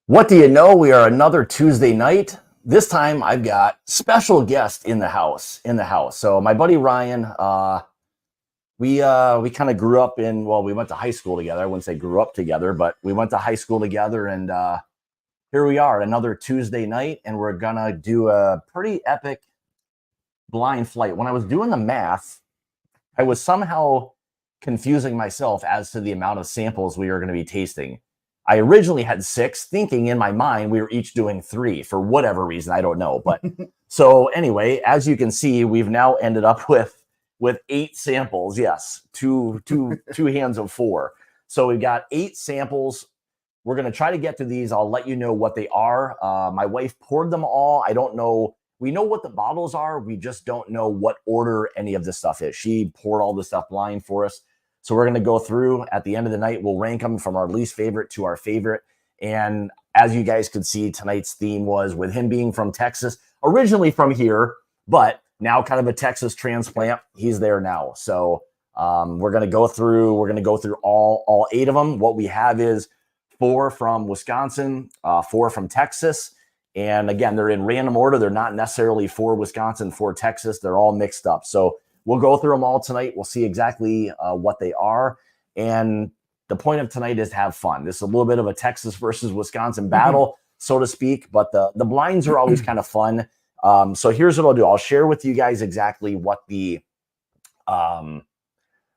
What do you know? We are another Tuesday night. This time I've got special guest in the house. So my buddy Ryan, we kind of grew up we went to high school together. I wouldn't say grew up together, but we went to high school together, and here we are, another Tuesday night, and we're gonna do a pretty epic blind flight. When I was doing the math, I was somehow confusing myself as to the amount of samples we were going to be tasting. I originally had 6, thinking in my mind we were each doing 3 for whatever reason. I don't know. But so anyway, as you can see, we've now ended up with 8 samples. Yes, two hands of 4. So we've got 8 samples. We're going to try to get to these. I'll let you know what they are. My wife poured them all. I don't know. We know what the bottles are. We just don't know what order any of this stuff is. She poured all the stuff blind for us. So we're going to go through at the end of the night. We'll rank them from our least favorite to our favorite. And as you guys could see, tonight's theme was with him being from Texas, originally from here, but now kind of a Texas transplant. He's there now. So we're going to go through all 8 of them. What we have is 4 from Wisconsin, 4 from Texas. And again, they're in random order. They're not necessarily 4 Wisconsin, 4 Texas. They're all mixed up. So we'll go through them all tonight. We'll see exactly what they are. And the point of tonight is to have fun. This is a little bit of a Texas versus Wisconsin battle, so to speak. But the blinds are always kind of fun. So here's what I'll do. I'll share with you guys exactly what the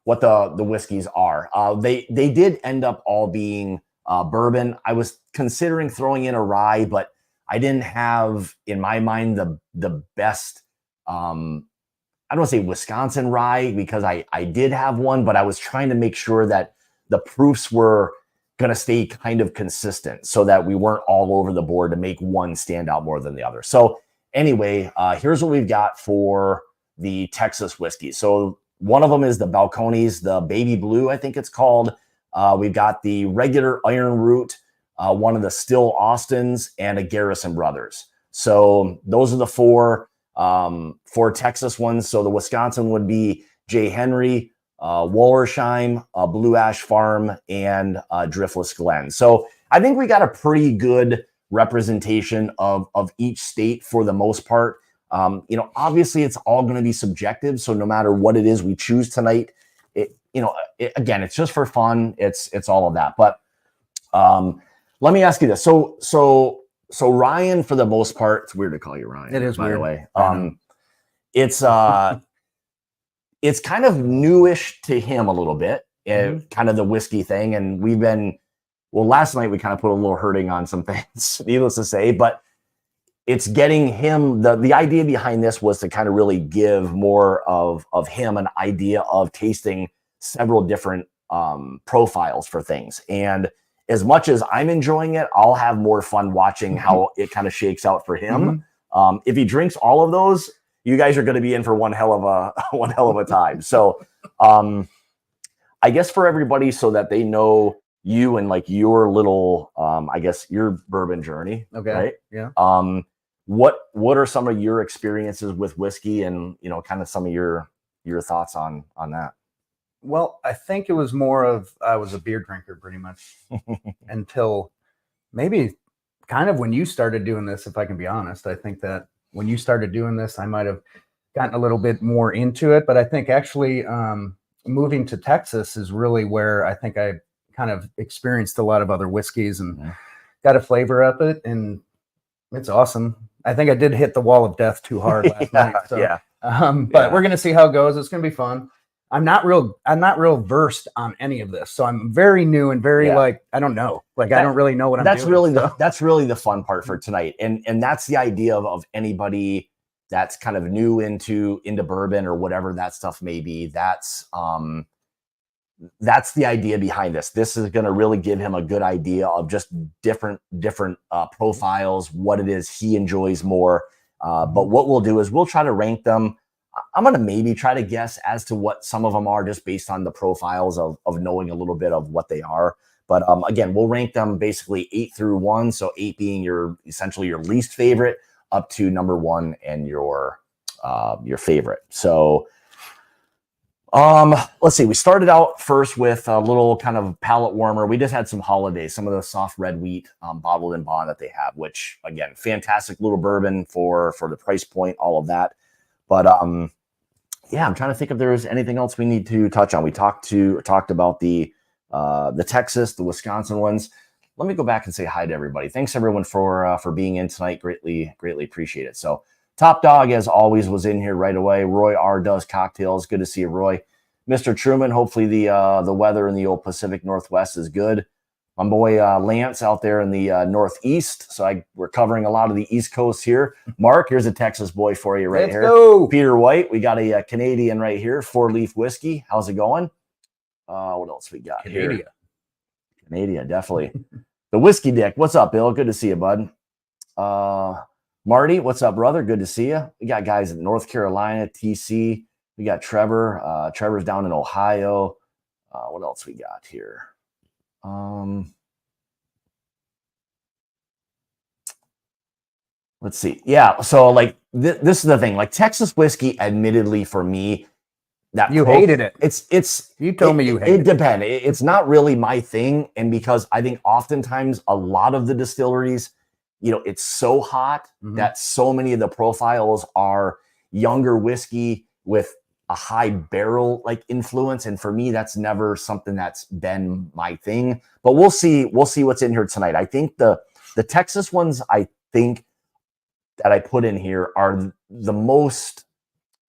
whiskeys are. They did end up all being bourbon. I was considering throwing in a rye, but I didn't have in my mind the best. I don't want to say Wisconsin rye because I did have one, but I was trying to make sure that the proofs were going to stay kind of consistent so that we weren't all over the board to make one stand out more than the other. So anyway, here's what we've got for the Texas whiskey. So one of them is the Balcones, the Baby Blue, I think it's called. We've got the regular Iron Root, one of the Still Austins, and a Garrison Brothers. So those are the 4 Texas ones. So the Wisconsin would be J. Henry, Wallersheim, Blue Ash Farm, and Driftless Glen. So I think we got a pretty good representation of each state for the most part. Obviously it's all going to be subjective. So no matter what it is we choose tonight, again, it's just for fun. It's all of that. But let me ask you this. So Ryan, for the most part, it's weird to call you Ryan. It is, by weird. the way. It's kind of newish to him a little bit, kind of the whiskey thing. And last night we kind of put a little hurting on some things, needless to say, but it's getting him, the idea behind this was to kind of really give more of him an idea of tasting several different profiles for things. And as much as I'm enjoying it, I'll have more fun watching how it kind of shakes out for him. If he drinks all of those, you guys are going to be in for one hell of a time. So I guess for everybody, so that they know you and like your little, I guess your bourbon journey. Okay. Right. Yeah. What are some of your experiences with whiskey, and kind of some of your thoughts on that? Well, I think it was more of I was a beer drinker pretty much until maybe kind of when you started doing this, if I can be honest. I think that when you started doing this, I might have gotten a little bit more into it. But I think actually moving to Texas is really where I think I kind of experienced a lot of other whiskeys and got a flavor of it. And it's awesome. I think I did hit the wall of death too hard last night. So, but we're going to see how it goes. It's going to be fun. I'm not real versed on any of this. So I'm very new and very I don't know. I don't really know what I'm doing. That's really the fun part for tonight. And that's the idea of anybody that's kind of new into bourbon or whatever that stuff may be. That's the idea behind this. This is going to really give him a good idea of just different profiles, what it is he enjoys more. But what we'll do is we'll try to rank them. I'm going to maybe try to guess as to what some of them are just based on the profiles of knowing a little bit of what they are. But again, we'll rank them basically 8 through 1. So 8 being essentially your least favorite, up to number 1 and your favorite. So Let's see. We started out first with a little kind of palate warmer. We just had some holidays, some of the soft red wheat bottled in bond that they have, which again, fantastic little bourbon for the price point, all of that. But yeah, I'm trying to think if there's anything else we need to touch on. We talked about the Texas, the Wisconsin ones. Let me go back and say hi to everybody. Thanks everyone for being in tonight. Greatly appreciate it. So Top Dog, as always, was in here right away. Roy R. does cocktails. Good to see you, Roy. Mr. Truman, hopefully the weather in the old Pacific Northwest is good. My boy Lance out there in the Northeast. So we're covering a lot of the East Coast here. Mark, here's a Texas boy for you right here. Go. Peter White, we got a Canadian right here. 4-Leaf Whiskey. How's it going? What else we got here? Canadian, definitely. The Whiskey Dick. What's up, Bill? Good to see you, bud. Marty, what's up, brother? Good to see you. We got guys in North Carolina, TC. We got Trevor. Trevor's down in Ohio. What else we got here? Let's see. Yeah, so like this is the thing. Like Texas whiskey, admittedly, for me, that you hated it. It's you told me you hated it. It depends. It's not really my thing, and because I think oftentimes a lot of the distilleries, it's so hot that so many of the profiles are younger whiskey with a high barrel like influence, and for me, that's never something that's been my thing. But we'll see. We'll see what's in here tonight. I think the Texas ones, I think that I put in here are the most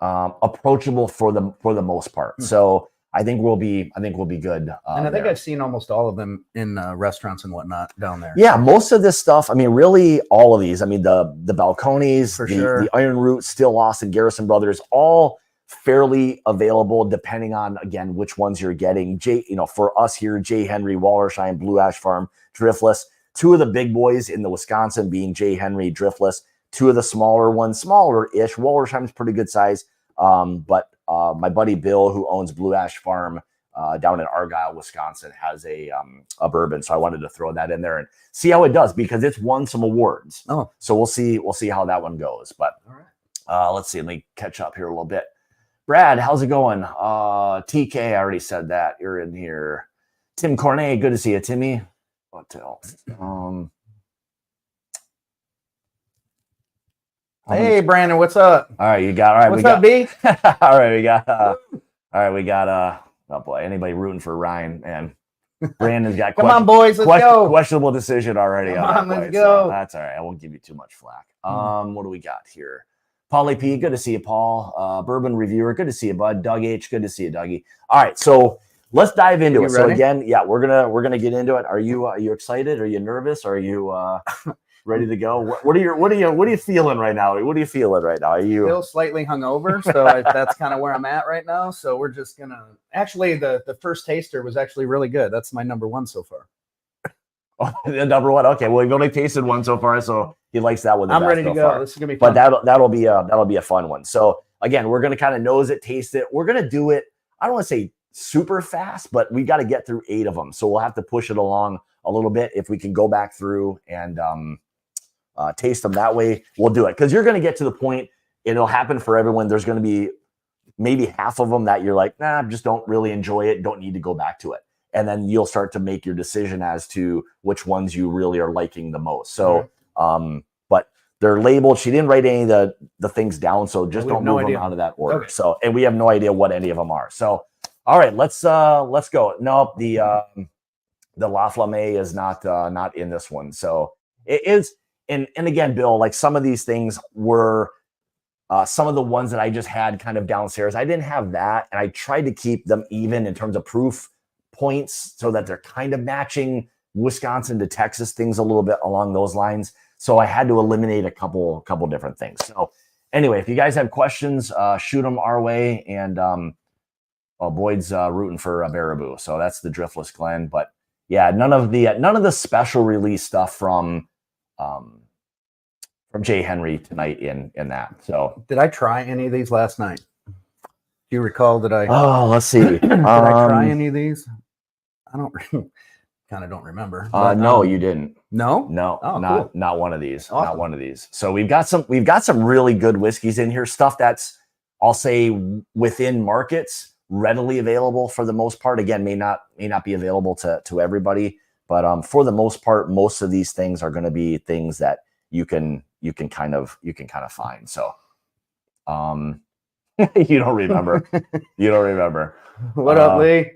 approachable for the most part. So I think we'll be good. And I think I've seen almost all of them in restaurants and whatnot down there. Yeah, most of this stuff. I mean, really, all of these. I mean, the Balcones, sure. The Iron Root, Still Lost, and Garrison Brothers, all fairly available depending on again which ones you're getting. For us here, J. Henry, Wallersheim, Blue Ash Farm, Driftless. Two of the big boys in the Wisconsin being J. Henry, Driftless. Two of the smaller ones, smaller-ish. Wallersheim's pretty good size. But my buddy Bill, who owns Blue Ash Farm down in Argyle, Wisconsin, has a bourbon. So I wanted to throw that in there and see how it does because it's won some awards. Oh, so we'll see how that one goes. But all right. Let's see. Let me catch up here a little bit. Brad, how's it going? TK, I already said that. You're in here. Tim Cornet, good to see you, Timmy. What else? Hey, Brandon, what's up? All right, you got all right. What's up, B? All right, we got oh boy, anybody rooting for Ryan, man. Brandon's got come on, boys, let's go. Questionable decision already. Come on, let's go. So that's all right. I won't give you too much flack. What do we got here? Paulie P, good to see you, Paul. Bourbon Reviewer, good to see you, bud. Doug H, good to see you, Dougie. All right, so let's dive into it. Ready? So again, yeah, we're gonna get into it. Are you excited? Are you nervous? Are you ready to go? What are you feeling right now? What are you feeling right now? Are you still slightly hungover? So that's kind of where I'm at right now. So we're just gonna actually the first taster was actually really good. That's my number one so far. Oh, the number one. Okay, well, you've only tasted one so far, so he likes that one. I'm ready to go. Far. This is gonna be fun. But that'll be a fun one. So again, we're gonna kind of nose it, taste it. We're gonna do it. I don't want to say super fast, but we got to get through 8 of them. So we'll have to push it along a little bit. If we can go back through and taste them that way, we'll do it. Because you're going to get to the point, it'll happen for everyone. There's going to be maybe half of them that you're like, nah, just don't really enjoy it. Don't need to go back to it. And then you'll start to make your decision as to which ones you really are liking the most. So, but they're labeled. She didn't write any of the things down. So just don't move them out of that order. Okay. So, and we have no idea what any of them are. So, all right, let's go. Nope. The La Flamme is not in this one. So it is. And again, Bill, like some of these things were some of the ones that I just had kind of downstairs. I didn't have that. And I tried to keep them even in terms of proof points so that they're kind of matching Wisconsin to Texas, things a little bit along those lines. So I had to eliminate a couple different things. So anyway, if you guys have questions, shoot them our way. And Boyd's rooting for Baraboo. So that's the Driftless Glen. But yeah, none of the special release stuff from J. Henry tonight in that. So did I try any of these last night? Do you recall that I? Oh, let's see. Did I try any of these? I don't kind of don't remember. But, no, you didn't. No, oh, not one of these. Awesome. Not one of these. So we've got some really good whiskeys in here. Stuff that's, I'll say, within markets, readily available for the most part. Again, may not be available to everybody, but for the most part, most of these things are going to be things that you can kind of find. So you don't remember. What up, Lee?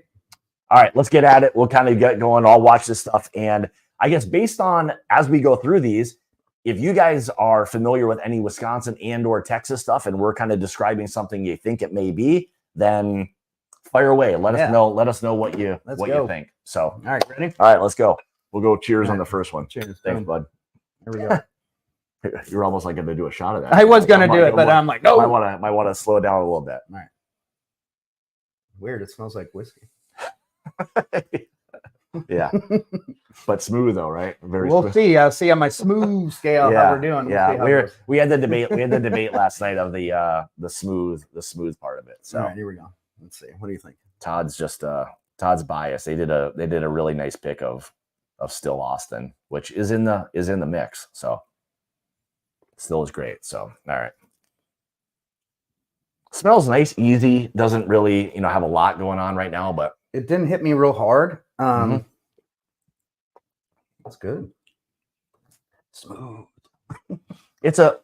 All right, let's get at it. We'll kind of get going. I'll watch this stuff. And I guess based on, as we go through these, if you guys are familiar with any Wisconsin and or Texas stuff, and we're kind of describing something you think it may be, then fire away. Let us know. Let us know what you think. So, all right, ready? All right, let's go. We'll go cheers on the first one. Cheers. Thanks, bud. Here we go. You're almost like going to do a shot of that. I was going to do it, but I'm like, no. Might want to slow down a little bit. All right. Weird. It smells like whiskey. Yeah, but smooth though, right? We'll smooth. See. I'll see on my smooth scale how we're doing. We had the debate. We had the debate last night of the smooth part of it. So all right, here we go. Let's see. What do you think? Todd's biased. They did a really nice pick of Still Austin, which is in the mix. So still is great. So all right. Smells nice, easy. Doesn't really have a lot going on right now, but it didn't hit me real hard. That's good. Smooth. It's a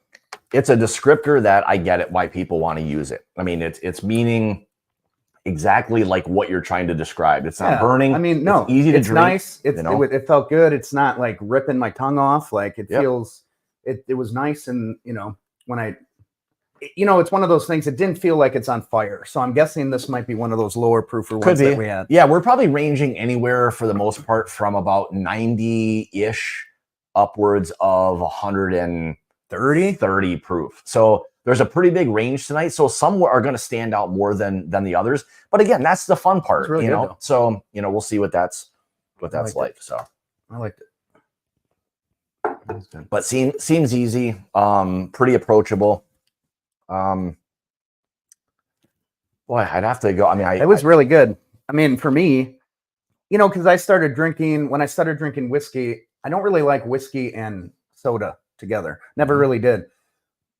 descriptor that I get it why people want to use it. I mean, it's meaning exactly like what you're trying to describe. It's not burning. I mean, no, it's easy to drink. Nice. It felt good. It's not like ripping my tongue off. Like it feels. It was nice, and when I. It's one of those things. It didn't feel like it's on fire. So I'm guessing this might be one of those lower proofer ones that we had. Yeah, we're probably ranging anywhere for the most part from about 90-ish upwards of 130 proof. So there's a pretty big range tonight. So some are going to stand out more than the others. But again, that's the fun part. Really good, though. So we'll see what that's like. So I liked it. That's good. But seems easy. Pretty approachable. Boy, I'd have to go. I mean, it was really good. I mean, for me, because when I started drinking whiskey, I don't really like whiskey and soda together. Never really did.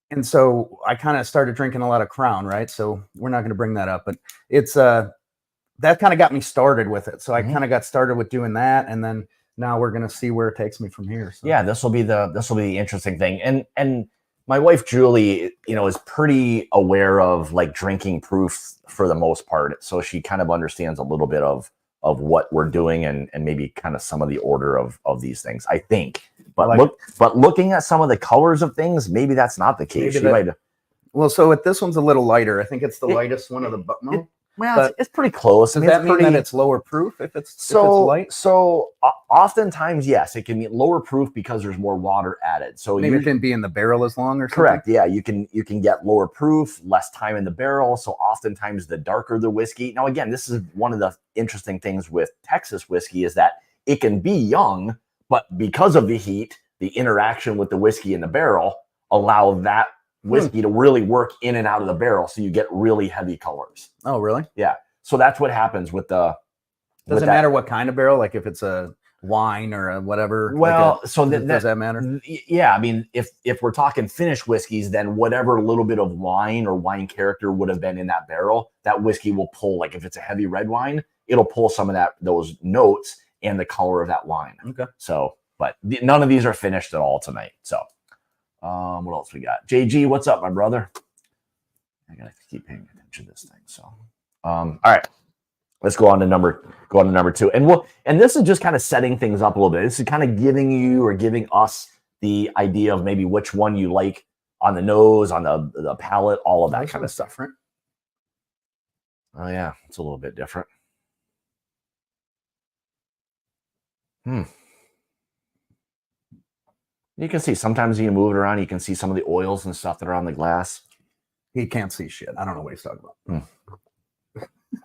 And so I kind of started drinking a lot of Crown, right? So we're not going to bring that up, but it's that kind of got me started with it. So I kind of got started with doing that, and then now we're going to see where it takes me from here. So. Yeah, this will be the interesting thing, and. My wife, Julie, is pretty aware of like drinking proof for the most part. So she kind of understands a little bit of what we're doing and maybe kind of some of the order of these things, I think. But looking at some of the colors of things, maybe that's not the case. Well, so this one's a little lighter. I think it's the lightest one of the Well, it's pretty close. Does that mean that it's lower proof if it's light? So oftentimes, yes, it can be lower proof because there's more water added. So maybe it can be in the barrel as long or something? Correct. Yeah, you can get lower proof, less time in the barrel. So oftentimes the darker the whiskey. Now, again, this is one of the interesting things with Texas whiskey is that it can be young, but because of the heat, the interaction with the whiskey in the barrel allow that whiskey to really work in and out of the barrel, so you get really heavy colors. Oh, really? Yeah. So that's what happens with the. Does it matter what kind of barrel? Like if it's a wine or a whatever. Well, does that matter? Yeah, I mean, if we're talking finished whiskeys, then whatever little bit of wine or wine character would have been in that barrel, that whiskey will pull. Like if it's a heavy red wine, it'll pull some of those notes and the color of that wine. Okay. So, but none of these are finished at all tonight. So. What else we got? JG, what's up, my brother? I gotta keep paying attention to this thing. So, all right, let's go on to number 2, and this is just kind of setting things up a little bit. This is kind of giving us the idea of maybe which one you like on the nose, on the palate, all of that kind of stuff. Different. Oh yeah, it's a little bit different. You can see sometimes you move it around, you can see some of the oils and stuff that are on the glass. He can't see shit. I don't know what he's talking about.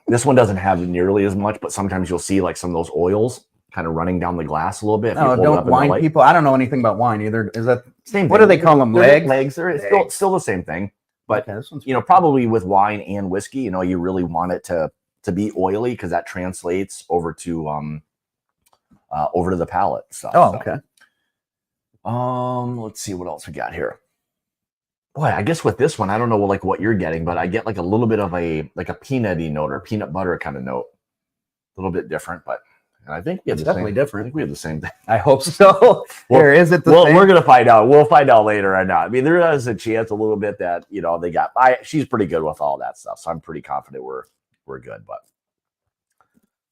This one doesn't have nearly as much, but sometimes you'll see like some of those oils kind of running down the glass a little bit. No, don't wine people. I don't know anything about wine either. Is that same? What do they call them? Legs? Legs. They're still the same thing. But okay, probably with wine and whiskey, you really want it to be oily because that translates over to the palate stuff. Oh, okay. Let's see what else we got here. Boy, I guess with this one, I don't know like what you're getting, but I get like a little bit of a peanutty note or peanut butter kind of note. A little bit different, but and I think It's definitely different. I think we have the same thing. I hope so. Well, is it the same? We're gonna find out. We'll find out later or not. I mean, there is a chance a little bit that they got. She's pretty good with all that stuff, so I'm pretty confident we're good. But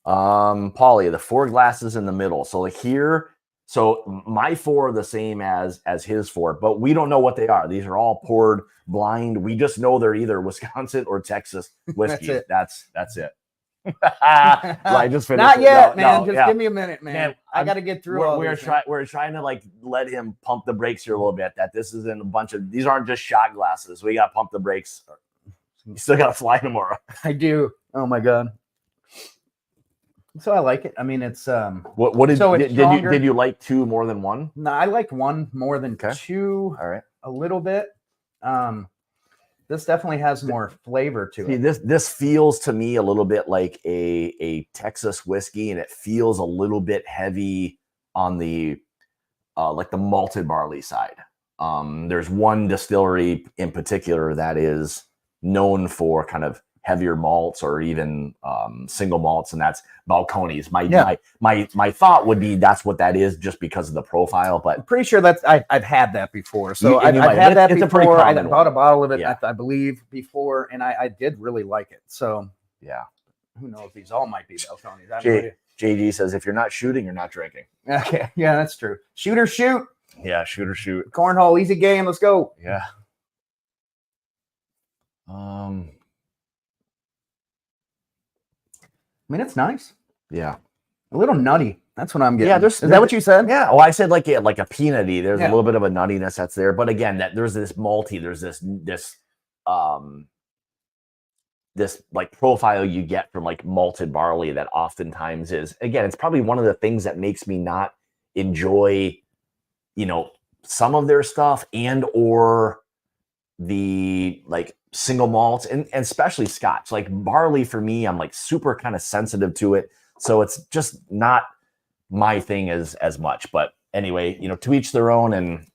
Paulie, the 4 glasses in the middle. So like here. So my 4 are the same as his 4, but we don't know what they are. These are all poured blind. We just know they're either Wisconsin or Texas whiskey. That's it. I just finished. Not yet, man. Give me a minute, man. I got to get through all we're trying to like let him pump the brakes here a little bit. That this isn't a bunch of these aren't just shot glasses. We got to pump the brakes. You still got to fly tomorrow. I do. Oh my god. So I like it. I mean, it's what did you like 2 more than 1? No, I liked 1 more than 2. All right, a little bit. This definitely has more flavor to it. This feels to me a little bit like a Texas whiskey, and it feels a little bit heavy on the like the malted barley side. There's one distillery in particular that is known for kind of heavier malts or even single malts, and that's Balcones. My thought would be that's what that is, just because of the profile. But I'm pretty sure that's I've had that before. So I've had that before. I bought a bottle of it, I believe, before, and I did really like it. So yeah, who knows? These all might be Balcones. JG says if you're not shooting, you're not drinking. Okay, yeah, that's true. Shoot or shoot. Yeah, shoot or shoot. Cornhole, easy game. Let's go. Yeah. I mean, it's nice. Yeah. A little nutty. That's what I'm getting. Yeah, is that what you said? Yeah. Well, I said like a peanutty. There's a little bit of a nuttiness that's there, but again, there's this malty. There's this like profile you get from like malted barley that oftentimes is, again, it's probably one of the things that makes me not enjoy, some of their stuff and or the like single malts and especially Scotch. Like barley for me, I'm like super kind of sensitive to it. So it's just not my thing as much. But anyway, to each their own, and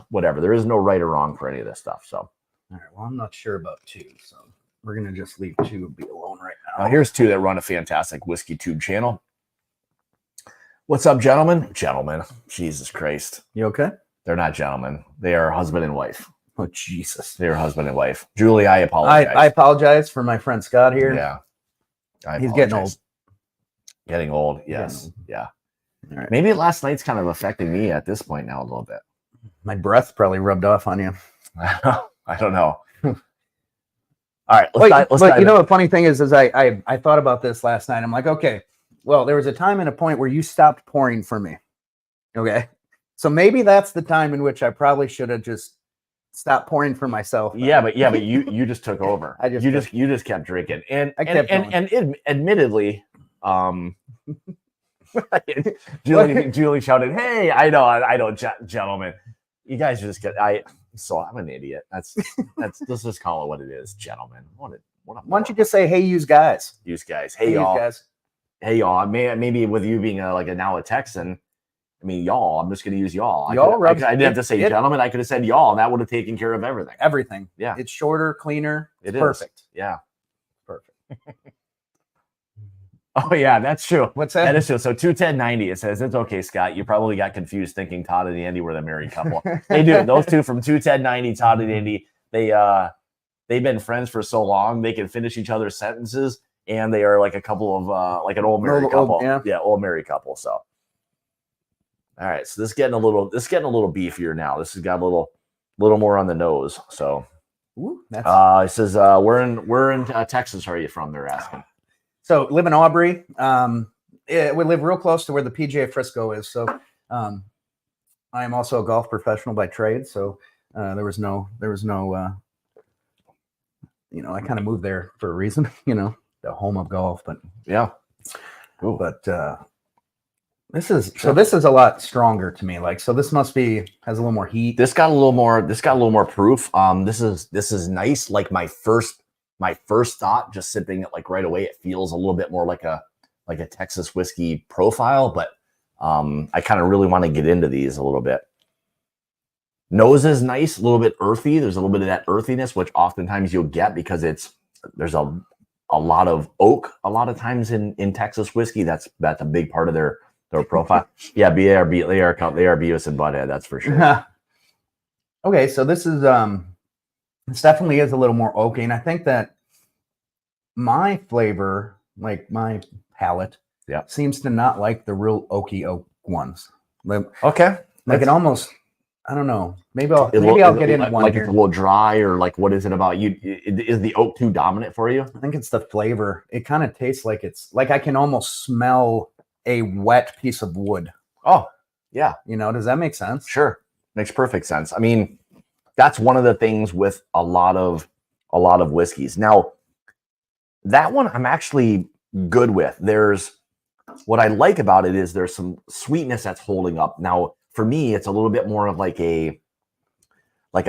whatever. There is no right or wrong for any of this stuff. So all right. Well, I'm not sure about 2, so we're gonna just leave 2 be alone right now. Here's 2 that run a fantastic Whiskey Tube channel. What's up, gentlemen? Gentlemen. Jesus Christ. You okay? They're not gentlemen. They are husband and wife. Oh, Jesus. They're husband and wife. Julie, I apologize. I apologize for my friend Scott here. Yeah. He's getting old. Getting old, yes. Yeah. All right. Maybe last night's kind of affecting me at this point now a little bit. My breath probably rubbed off on you. I don't know. All right. But the funny thing is I thought about this last night. I'm like, okay, well, there was a time and a point where you stopped pouring for me. Okay. So maybe that's the time in which I probably should have just stopped pouring for myself. Yeah, but you just took over. You just kept drinking. And admittedly, Julie shouted, "Hey, I know, gentlemen. You guys just get I'm an idiot. That's let's just call it what it is, gentlemen. Why don't you just say, hey, use guys? Use guys. Hey, y'all. Guys. Hey, y'all. Maybe with you being now a Texan, I mean, y'all. I'm just going to use y'all. I didn't have to say gentlemen. I could have said y'all, and that would have taken care of everything. Everything. Yeah. It's shorter, cleaner. It's perfect. Yeah. Perfect. Oh, yeah, that's true. What's that? That is true. So 21090, it says, it's okay, Scott. You probably got confused thinking Todd and Andy were the married couple. They do. Those two from 21090, Todd and Andy, they've been friends for so long, they can finish each other's sentences, and they are like a couple of, like an old married couple. Yeah, old married couple. So, all right. So this is getting a little beefier now. This has got a little more on the nose. So, it says, where in Texas are you from? They're asking. So live in Aubrey. We live real close to where the PGA Frisco is. So I am also a golf professional by trade. So there was no, I kind of moved there for a reason, the home of golf. But yeah, cool. But this is a lot stronger to me. Like, so this has a little more heat. This got a little more proof. This is nice. Like my first thought, just sipping it like right away, it feels a little bit more like a Texas whiskey profile, but I kind of really want to get into these a little bit. Nose is nice, a little bit earthy. There's a little bit of that earthiness, which oftentimes you'll get because there's a lot of oak a lot of times in Texas whiskey. That's a big part of their profile. Yeah, they are Beavis and Butthead, that's for sure. Okay, so this is this definitely is a little more oaky, and I think that my flavor, like my palate, seems to not like the real oaky oak ones. Okay, like it almost, I don't know. Maybe I'll get in one like here. It's a little dry, or like what is it about you? Is the oak too dominant for you? I think it's the flavor. It kind of tastes like it's like I can almost smell a wet piece of wood. Oh, yeah. Does that make sense? Sure, makes perfect sense. I mean, that's one of the things with a lot of whiskeys. Now, that one I'm actually good with. What I like about it is there's some sweetness that's holding up. Now, for me, it's a little bit more of like a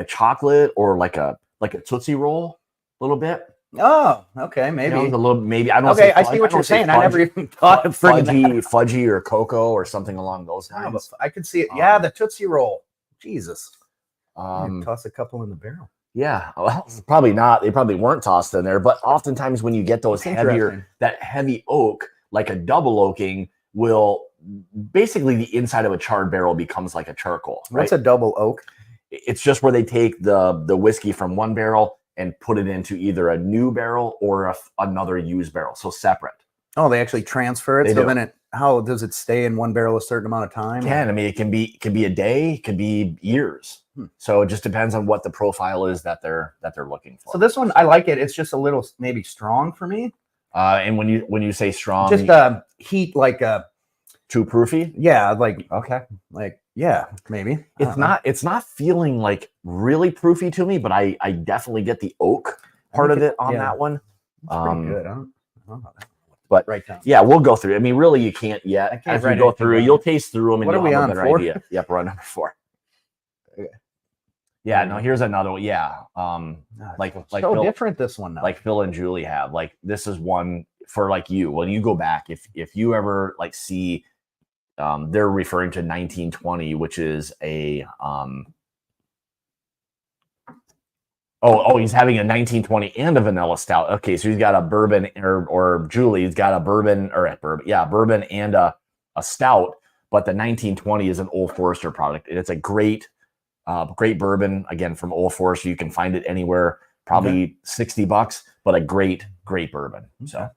chocolate or like a Tootsie Roll, a little bit. Oh, okay, maybe a little, maybe I don't. Okay, I see what you're saying. I never even thought of fudgy or cocoa or something along those lines. I could see it. Yeah, the Tootsie Roll. Jesus. Toss a couple in the barrel. Yeah, well, probably not. They probably weren't tossed in there. But oftentimes when you get those that heavy oak, like a double oaking, will basically the inside of a charred barrel becomes like a charcoal. Right? What's a double oak? It's just where they take the whiskey from one barrel and put it into either a new barrel or another used barrel, so separate. Oh, they actually transfer it. Then how does it stay in one barrel a certain amount of time? I mean, it can be a day, it could be years. So it just depends on what the profile is that they're looking for. So this one, I like it. It's just a little maybe strong for me. And when you say strong, just heat like too proofy. Yeah, maybe. It's not feeling like really proofy to me, but I definitely get the oak part of it on that one. Pretty good. I don't know about that. But right down. Yeah, we'll go through. I mean, really, you can't yet. As we go through, you'll taste through them, and what you'll have a better 4? idea. Yep, we're on number 4. Okay. Yeah, no, here's another one. Yeah, like so Phil, different this one now. Like Phil and Julie have. Like this is one for like you. When you go back, if you ever like see, they're referring to 1920, which is a Oh, he's having a 1920 and a vanilla stout. Okay, so he's got a bourbon, or Julie's got a bourbon bourbon and a stout. But the 1920 is an Old Forester product, and it's a great bourbon, again, from Old Forester. You can find it anywhere, probably $60, but a great bourbon. Okay. So,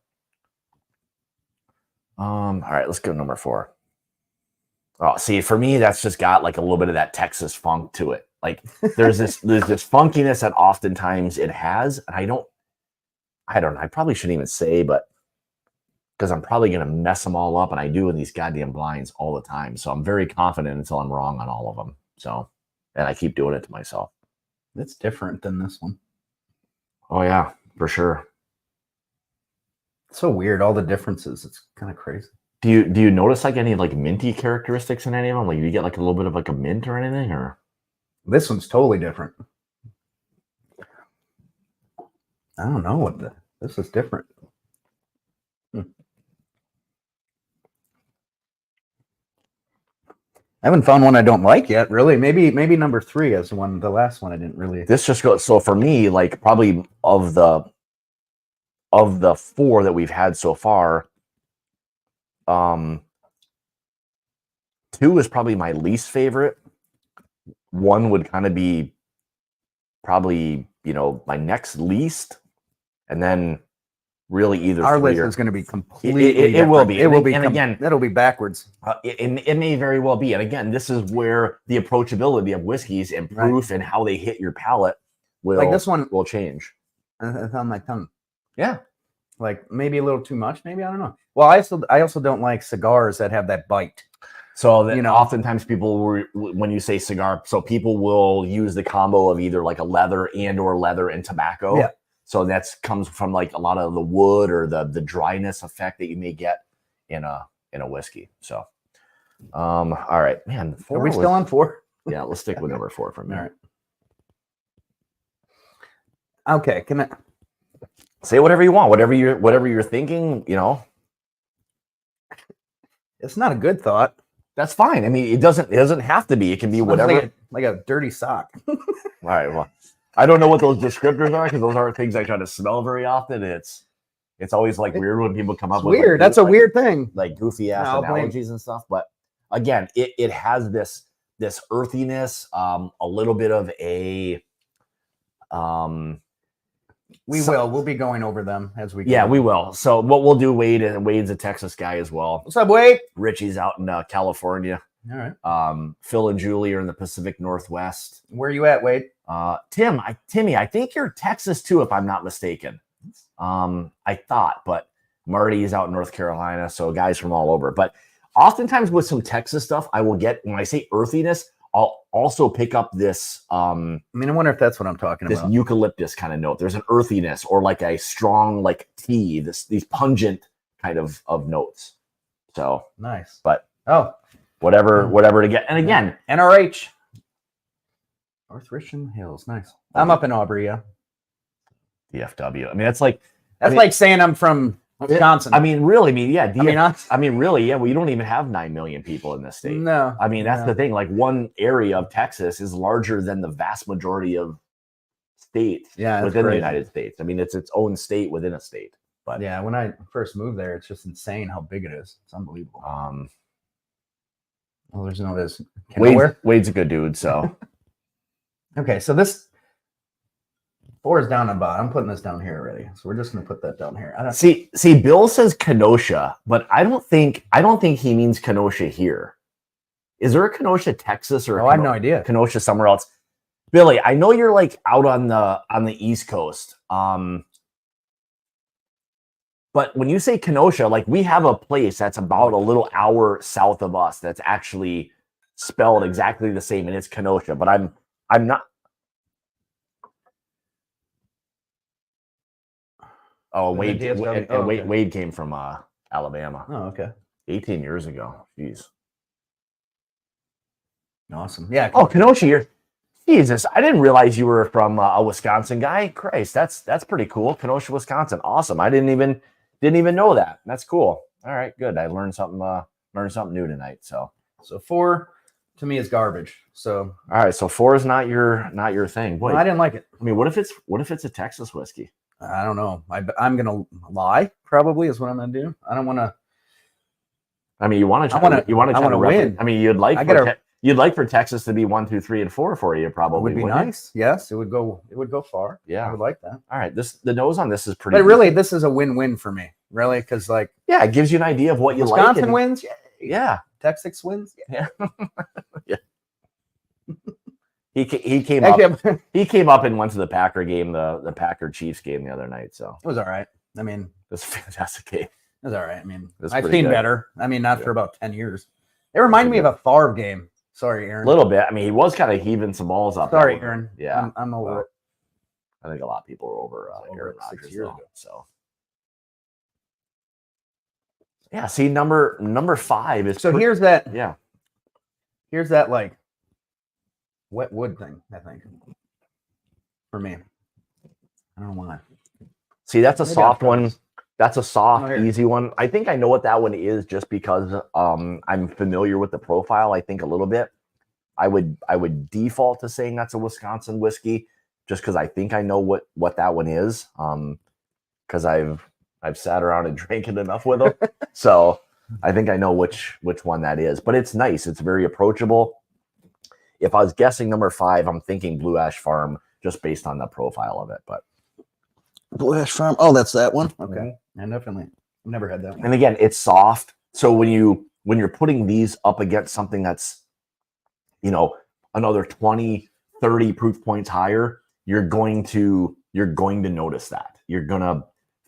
all right, let's go number 4. Oh, see, for me, that's just got like a little bit of that Texas funk to it. Like there's this funkiness that oftentimes it has, and I don't know. I probably shouldn't even say, but because I'm probably going to mess them all up, and I do in these goddamn blinds all the time. So I'm very confident until I'm wrong on all of them. So, and I keep doing it to myself. It's different than this one. Oh yeah, for sure. It's so weird, all the differences. It's kind of crazy. Do you notice like any like minty characteristics in any of them? Like, do you get like a little bit of like a mint or anything, or? This one's totally different. I don't know what this is different. I haven't found one I don't like yet, really. Maybe number 3 is the last one I didn't really. This just goes, so for me, like probably of the 4 that we've had so far, 2 is probably my least favorite. 1 would kind of be probably, my next least, and then really either our list is going to be completely it will be. It will be, and again, that'll be backwards. It may very well be. And again, this is where the approachability of whiskeys and proof and how they hit your palate this one will change. It's on my tongue. Yeah. Like maybe a little too much, maybe, I don't know. Well, I also don't like cigars that have that bite. So that oftentimes people, when you say cigar, so people will use the combo of either like a leather and tobacco. Yeah. So that comes from like a lot of the wood or the dryness effect that you may get in a whiskey. So, all right, man. Are we still on 4? Yeah, let's stick with number 4 for a minute. All right. Okay, can I say whatever you want, whatever you're thinking? It's not a good thought. That's fine. I mean, it doesn't have to be. It can be whatever. Like a dirty sock. All right. Well, I don't know what those descriptors are because those aren't things I try to smell very often. It's always like weird when people come up with weird. Like, that's a weird thing. Like goofy ass analogies and stuff. But again, it has this earthiness, a little bit of a We'll be going over them as we go. Yeah, we will. So what we'll do, Wade's a Texas guy as well. What's up, Wade? Richie's out in California. All right. Phil and Julie are in the Pacific Northwest. Where are you at, Wade? Timmy, I think you're Texas too, if I'm not mistaken. I thought, but Marty is out in North Carolina, so guys from all over. But oftentimes with some Texas stuff, I will get, when I say earthiness, I'll also pick up this. I wonder if that's what I'm talking about. This eucalyptus kind of note. There's an earthiness or like a strong like tea. These pungent kind of notes. So nice. But whatever to get. And again, NRH. North Richmond Hills. Nice. I'm up in Aubrey. Yeah. DFW. I mean, that's like saying I'm from Wisconsin. Really, yeah. Really, yeah. Well, you don't even have 9 million people in this state. No. That's the thing. Like one area of Texas is larger than the vast majority of states within the United States. It's its own state within a state. But yeah, when I first moved there, it's just insane how big it is. It's unbelievable. Well, there's no this. Wade's a good dude. So okay, so this 4 is down the bottom. I'm putting this down here already, so we're just gonna put that down here. I don't see. Bill says Kenosha, but I don't think he means Kenosha here. Is there a Kenosha, Texas, or I have no idea. Kenosha somewhere else? Billy, I know you're like out on the East Coast. But when you say Kenosha, like we have a place that's about a little hour south of us that's actually spelled exactly the same, and it's Kenosha. But I'm not. Oh, Wade came from Alabama. Oh, okay. 18 years ago. Jeez. Awesome. Yeah. Oh, Kenosha, you're Jesus. I didn't realize you were from a Wisconsin guy. Christ, that's pretty cool. Kenosha, Wisconsin. Awesome. I didn't even know that. That's cool. All right, good. I learned something new tonight. So 4 to me is garbage. So all right, so 4 is not your thing. Boy, I didn't like it. What if it's a Texas whiskey? I don't know. I'm gonna lie. Probably is what I'm gonna do. I don't want to. You want to win. You'd like for Texas to be 1, 2, 3, and 4 for you. Probably would be nice. Yes, it would go far. Yeah, I would like that. All right, the nose on this is pretty. But really, this is a win-win for me. Really, because it gives you an idea of what you like. Wisconsin wins. Yeah. Texas wins. Yeah. Yeah. He came up and went to the Packer game, the Packer Chiefs game the other night. So it was all right. it was a fantastic game. It was all right. I've seen better. Not for about 10 years. It reminded me of a Favre game. Sorry, Aaron. A little bit. He was kind of heaving some balls up. Sorry, Aaron. Yeah, I'm over it. I think a lot of people were over Aaron Rodgers 6 years ago. So yeah, see, number 5 is here's that. Yeah, here's that like wet wood thing. I think for me, I don't know why. See, that's a soft one. That's a soft, easy one. I think I know what that one is just because I'm familiar with the profile. I think a little bit. I would default to saying that's a Wisconsin whiskey just because I think I know what that one is. Because I've sat around and drank it enough with them, so I think I know which one that is. But it's nice. It's very approachable. If I was guessing number 5, I'm thinking Blue Ash Farm just based on the profile of it. But Blue Ash Farm. Oh, that's that one. Okay. I definitely never had that one. And again, it's soft. So when you're putting these up against something that's, another 20, 30 proof points higher, you're going to notice that. You're going to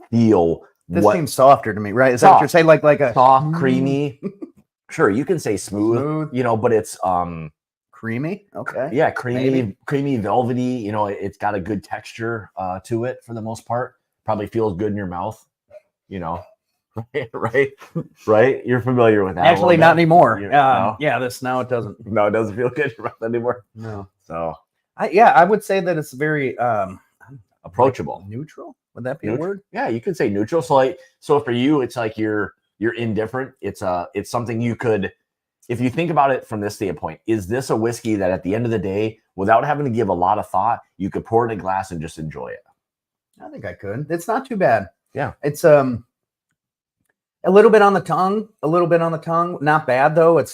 feel this seems softer to me, right? Is that what you're saying? Like a soft, creamy. Sure, you can say smooth, but it's creamy. Okay. Yeah, creamy, velvety. It's got a good texture to it for the most part. Probably feels good in your mouth. Right. You're familiar with that. Actually, not anymore. No? Yeah, now it doesn't. No, it doesn't feel good in your mouth anymore. No. So. I would say that it's very approachable. Neutral. Would that be a word? Yeah, you could say neutral. So for you, it's like you're indifferent. It's something you could if you think about it from this standpoint, is this a whiskey that at the end of the day, without having to give a lot of thought, you could pour it in a glass and just enjoy it? I think I could. It's not too bad. Yeah. It's a little bit on the tongue, Not bad though. It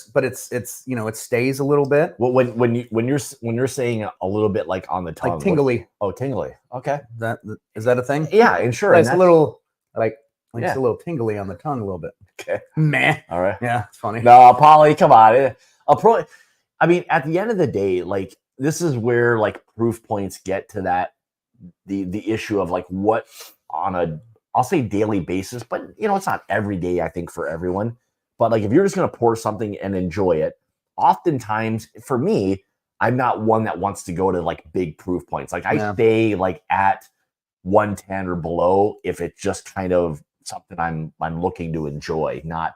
stays a little bit. Well, when you're saying a little bit like on the tongue, Like tingly. Tingly. Okay. Is that a thing? Yeah, and sure. It's a little yeah. it's a little tingly on the tongue a little bit. Okay. Meh. All right. Yeah, it's funny. No, Polly, come on. I mean, at the end of the day, like this is where like proof points get to that the issue of like what on a I'll say daily basis, but it's not every day, I think, for everyone. But like if you're just gonna pour something and enjoy it, oftentimes for me, I'm not one that wants to go to like big proof points. Like I stay like at 110 or below if it's just kind of something I'm looking to enjoy, not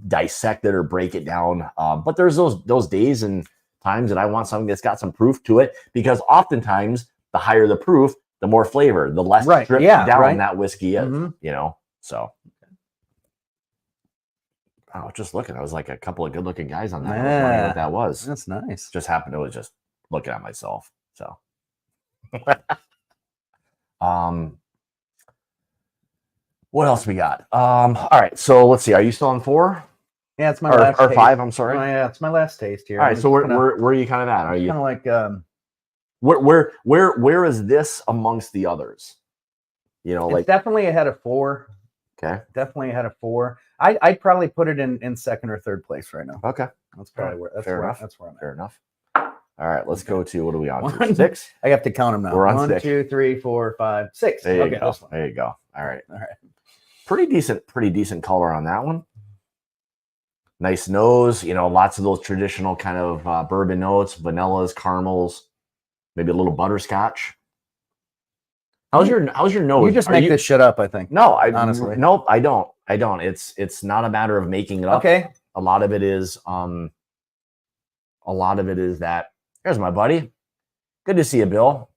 dissect it or break it down. But there's those days and times that I want something that's got some proof to it, because oftentimes the higher the proof, the more flavor, the less dripped down that whiskey is. So I was just looking. I was like a couple of good looking guys on that. I was wondering what that was. That's nice. Just happened to was just looking at myself. So what else we got? All right, so let's see. Are you still on 4? Yeah, it's my last or taste. 5. I'm sorry. Oh, yeah, it's my last taste here. All right, so where are you kind of at? Are you kind of like where is this amongst the others? It's definitely ahead of 4. Okay, definitely ahead of 4. I'd probably put it in second or third place right now. Okay, that's probably where. That's fair where, enough. That's where I'm at. Fair enough. All right, let's go to what are we on? 6. I have to count them now. We're on 1, 6. 2, 3, 4, 5, 6. There you Okay, go. this one. There you go. All right. All right. Pretty decent color on that one. Nice nose. Lots of those traditional kind of bourbon notes, vanillas, caramels, maybe a little butterscotch. How's your nose? You just make this shit up, I think. No, honestly. Nope, I don't. It's not a matter of making it up. Okay. A lot of it is that. Here's my buddy. Good to see you, Bill.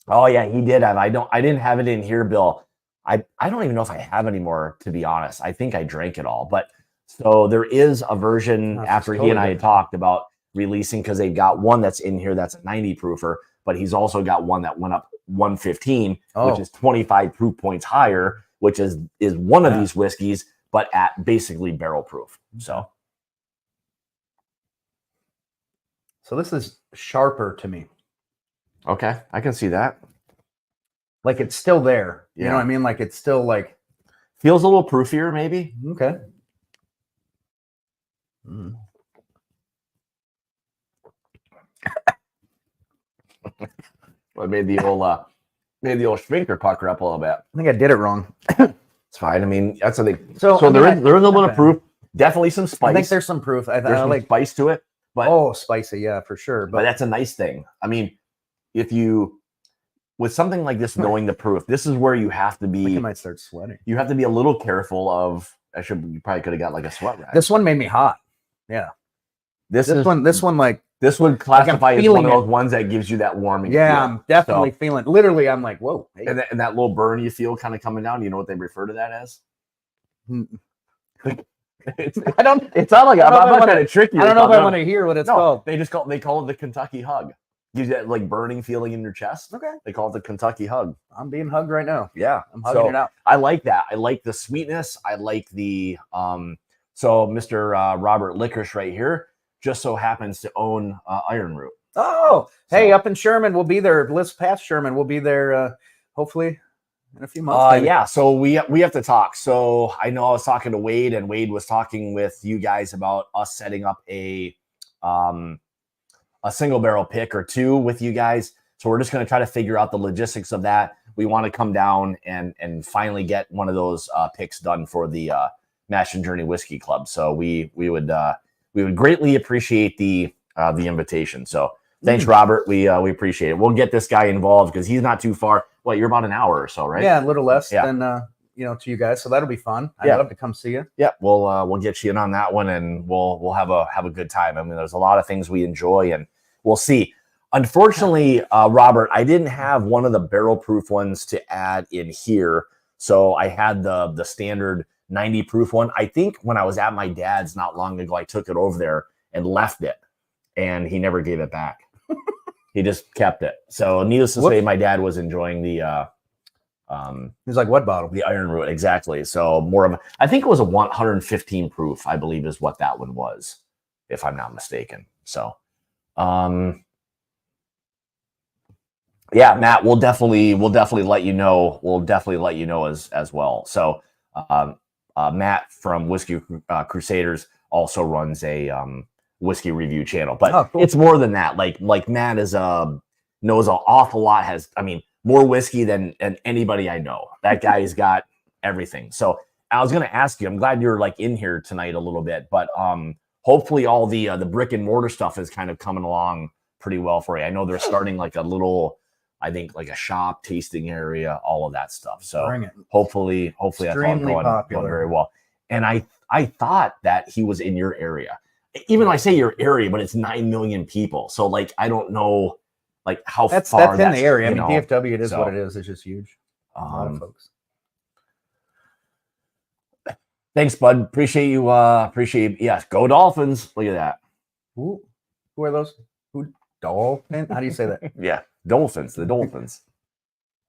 Oh yeah, he did have. I didn't have it in here, Bill. I don't even know if I have anymore, to be honest. I think I drank it all. But so there is a version after he and I had talked about releasing, because they've got one that's in here that's a 90 proofer, but he's also got one that went up 115, which is 25 proof points higher, which is one of these whiskeys, but at basically barrel proof. So this is sharper to me. Okay, I can see that. Like it's still there. Yeah. You know what I mean? Like it's still like feels a little proofier, maybe. Okay. Well, made the old sphincter pucker up a little bit. I think I did it wrong. It's fine. I mean, that's what they. So there is a little bit of proof. Definitely some spice. I think there's some proof. There's some like spice to it. But spicy, yeah, for sure. But that's a nice thing. I mean, if you with something like this, knowing the proof, this is where you have to be. I think I might start sweating. You have to be a little careful of. You probably could have got like a sweat rag. This one made me hot. Yeah. This one like. This would classify as one of those ones that gives you that warming. Yeah, feel. I'm definitely feeling. Literally, I'm like, whoa. Hey. And that little burn you feel kind of coming down. You know what they refer to that as? It's not like I'm not trying to trick you. I don't know if I want to hear what it's called. They call it the Kentucky hug. Gives you that like burning feeling in your chest. Okay. They call it the Kentucky hug. I'm being hugged right now. Yeah, I'm hugging it out. I like that. I like the sweetness. I like the So Mr. Robert Licorice right here just so happens to own Iron Root. Oh, hey, up in Sherman, we'll be there. Let's pass Sherman. We'll be there hopefully in a few months. Yeah, so we have to talk. So I know I was talking to Wade, and Wade was talking with you guys about us setting up a single barrel pick or two with you guys. So we're just going to try to figure out the logistics of that. We want to come down and finally get one of those picks done for the Mash and Journey Whiskey Club. So we would greatly appreciate the invitation. So thanks, Robert. We appreciate it. We'll get this guy involved because he's not too far. Well, you're about an hour or so, right? Yeah, a little less than to you guys. So that'll be fun. I'd love to come see you. Yeah, we'll get you in on that one, and we'll have a good time. I mean, there's a lot of things we enjoy, and we'll see. Unfortunately, Robert, I didn't have one of the barrel proof ones to add in here, so I had the standard 90 proof one. I think when I was at my dad's not long ago, I took it over there and left it, and he never gave it back. He just kept it. So needless to say, my dad was enjoying the He's like, what bottle? the Iron Root, exactly. So more of I think it was a 115 proof, I believe is what that one was, if I'm not mistaken. So yeah, Matt, we'll definitely let you know. We'll definitely let you know as well. So Matt from Whiskey Crusaders also runs a whiskey review channel, but cool. It's more than that. Like Matt is knows an awful lot. Has more whiskey than anybody I know. That guy's got everything. So I was going to ask you. I'm glad you're like in here tonight a little bit, but hopefully all the brick and mortar stuff is kind of coming along pretty well for you. I know they're starting like a little. I think like a shop tasting area, all of that stuff. So hopefully that's all going very well. And I thought that he was in your area, even though I say your area, but it's 9 million people. So like, I don't know like how far that's in the area. I mean, DFW, it is what it is. It's just huge. A lot of folks. Thanks, bud. Appreciate you. Yes. Go Dolphins. Look at that. Who are those? Who Dolphin? How do you say that? Yeah. Dolphins, the Dolphins.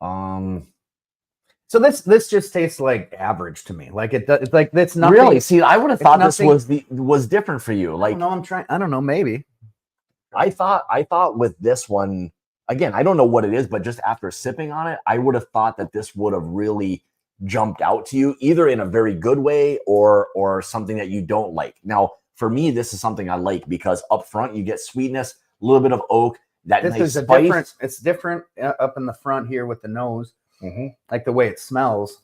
So this just tastes like average to me. Like it's like that's nothing. Really? See, I would have thought this was different for you. Like, I don't know. Maybe. I thought with this one again. I don't know what it is, but just after sipping on it, I would have thought that this would have really jumped out to you, either in a very good way or something that you don't like. Now, for me, this is something I like because up front you get sweetness, a little bit of oak. This is a different. It's different up in the front here with the nose, like the way it smells.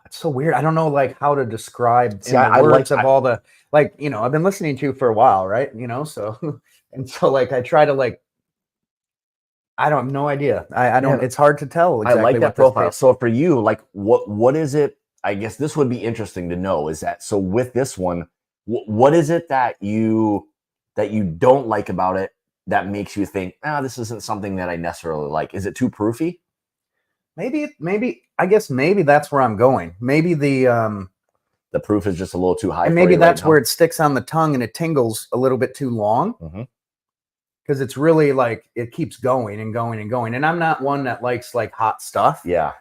It's so weird. I don't know like how to describe in the words of all the like. I've been listening to you for a while, right? So like I try to like. I don't have no idea. I don't. Yeah. It's hard to tell. Exactly I like that profile. So for you, like what is it? I guess this would be interesting to know. Is that so? With this one, what is it that you don't like about it that makes you think, this isn't something that I necessarily like? Is it too proofy? Maybe I guess maybe that's where I'm going. Maybe the proof is just a little too high. And maybe that's where it sticks on the tongue and it tingles a little bit too long. Because it's really like it keeps going and going and going. And I'm not one that likes like hot stuff. Yeah.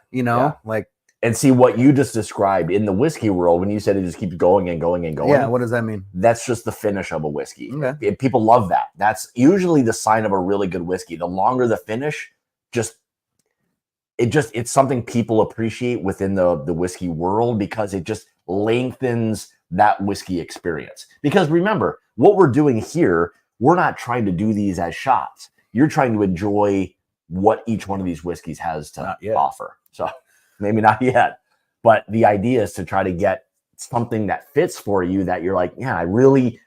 Like. And see what you just described in the whiskey world, when you said it just keeps going and going and going. Yeah, what does that mean? That's just the finish of a whiskey. Okay. People love that. That's usually the sign of a really good whiskey. The longer the finish, it's something people appreciate within the whiskey world because it just lengthens that whiskey experience. Because remember, what we're doing here, we're not trying to do these as shots. You're trying to enjoy what each one of these whiskeys has to offer. So maybe not yet, but the idea is to try to get something that fits for you that you're like, yeah, I really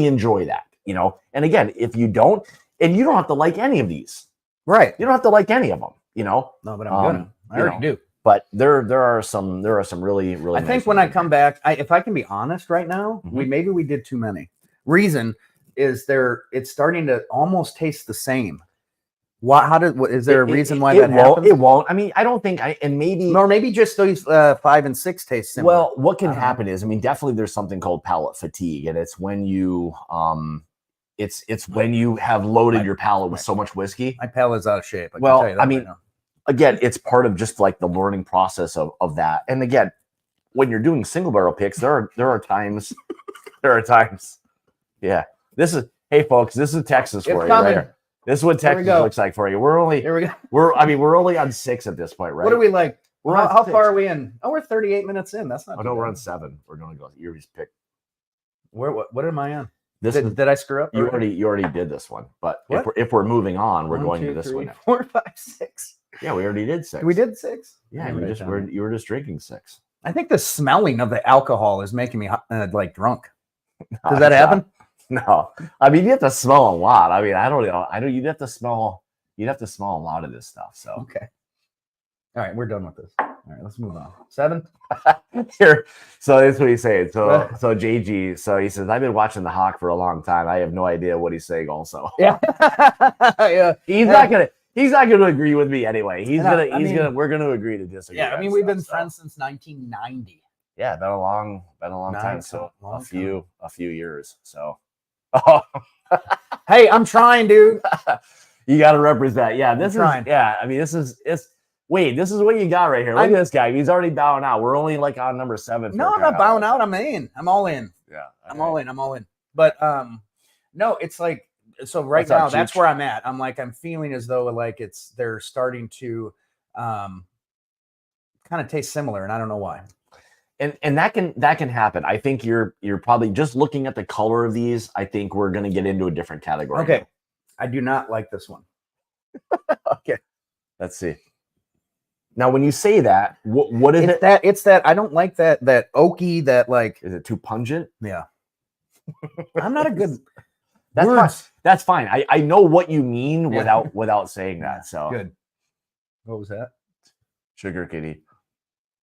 enjoy that, And again, if you don't, and you don't have to like any of these, right? You don't have to like any of them, No, but I'm gonna. I already do. But there are some really. I think when I come back, if I can be honest right now, we did too many. Reason is it's starting to almost taste the same. Is there a reason why that happens? It won't. I mean, I don't think maybe just those 5 and 6 taste similar. Well, what can happen is, definitely there's something called palate fatigue, and it's when you it's when you have loaded your palate with so much whiskey. My palate's out of shape. Again, it's part of just like the learning process of that. And again, when you're doing single barrel picks, there are times. Yeah, hey folks, this is Texas for you right here. This is what Texas looks like for you. Here we go. We're only on 6 at this point, right? What are we like? How far are we in? Oh, we're 38 minutes in. That's not. Oh no, we're on 7. We're going to go. You just pick. What am I on? Did I screw up? You already did this one, but if we're moving on, we're going to this one. 4, 5, 6. Yeah, we already did 6. We did 6. Yeah, you were just drinking 6. I think the smelling of the alcohol is making me like drunk. Does that happen? No, you have to smell a lot. I don't know. You'd have to smell a lot of this stuff. So okay. All right, we're done with this. All right, let's move on. 7. Here. So that's what he's saying. So JG. So he says, I've been watching the Hawk for a long time. I have no idea what he's saying. Also, yeah, yeah. He's not gonna. He's not going to agree with me anyway. We're going to agree to disagree. Yeah, I mean, we've been friends since 1990. Yeah, been a long time. So long a few years. So, oh, hey, I'm trying, dude. you got to represent. Yeah, this is. trying. Yeah, I mean, this is Wait, this is what you got right here. Look at this guy. He's already bowing out. We're only like on number 7. No, I'm not bowing out. I'm in. I'm all in. Yeah, I'm all in. But no, it's like so right What's up, now. Cheech? That's where I'm at. I'm feeling as though like they're starting to kind of taste similar, and I don't know why. And that can happen. I think you're probably just looking at the color of these. I think we're gonna get into a different category. Okay, I do not like this one. Okay, let's see. Now, when you say that, what is it? It's that I don't like that oaky. That like Is it too pungent? yeah. I'm not a good. That's fine. Words. That's fine. I know what you mean without saying that. So Good. What was that? Sugar Kitty.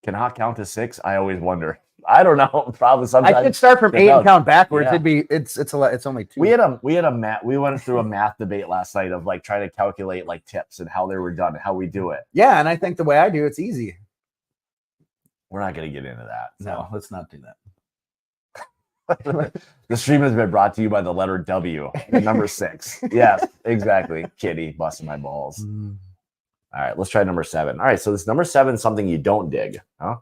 Can hot count to 6? I always wonder. I don't know. Probably sometimes. I could start from 8 and count backwards. Yeah. It'd be it's a lot. It's only 2. We went through a math debate last night of like trying to calculate like tips and how they were done and how we do it. Yeah, and I think the way I do it's easy. We're not going to get into that. No, let's not do that. The stream has been brought to you by the letter W, number 6. Yes, exactly. Kitty busting my balls. All right, let's try number 7. All right, so this number 7 is something you don't dig, huh?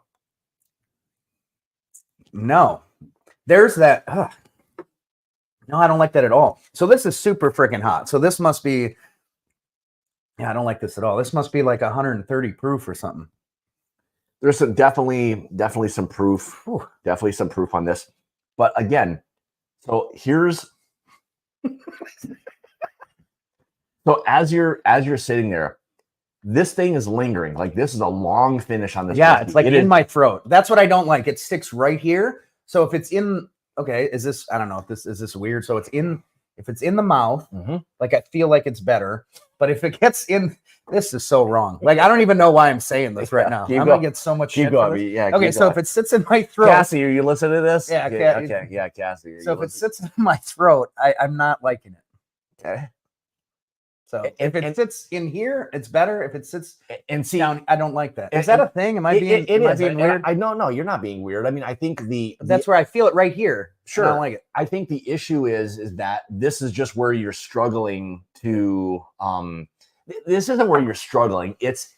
No, there's that. No, I don't like that at all. So this is super freaking hot. So this must be. Yeah, I don't like this at all. This must be like 130 proof or something. There's some definitely some proof. Whew. Definitely some proof on this. But again, so here's so as you're sitting there, this thing is lingering. Like this is a long finish on this. Yeah, whiskey. it's like in my throat. That's what I don't like. It sticks right here. So if it's in, okay, is this? I don't know if this is this weird. So it's in. If it's in the mouth, like I feel like it's better. But if it gets in, this is so wrong. Like I don't even know why I'm saying this right now. I'm gonna get so much shit. Yeah. Okay, so if it sits in my throat, Cassie, are you listening to this? Yeah. Okay. Yeah, Cassie. So if it sits in my throat, I'm not liking it. Okay. So if it sits in here, it's better. If it sits and see down, I don't like that. Is that a thing? Am I being weird? No, you're not being weird. I mean, I think that's where I feel it right here. Sure. I don't like it. I think the issue is that this is just where you're struggling to this isn't where you're struggling. It's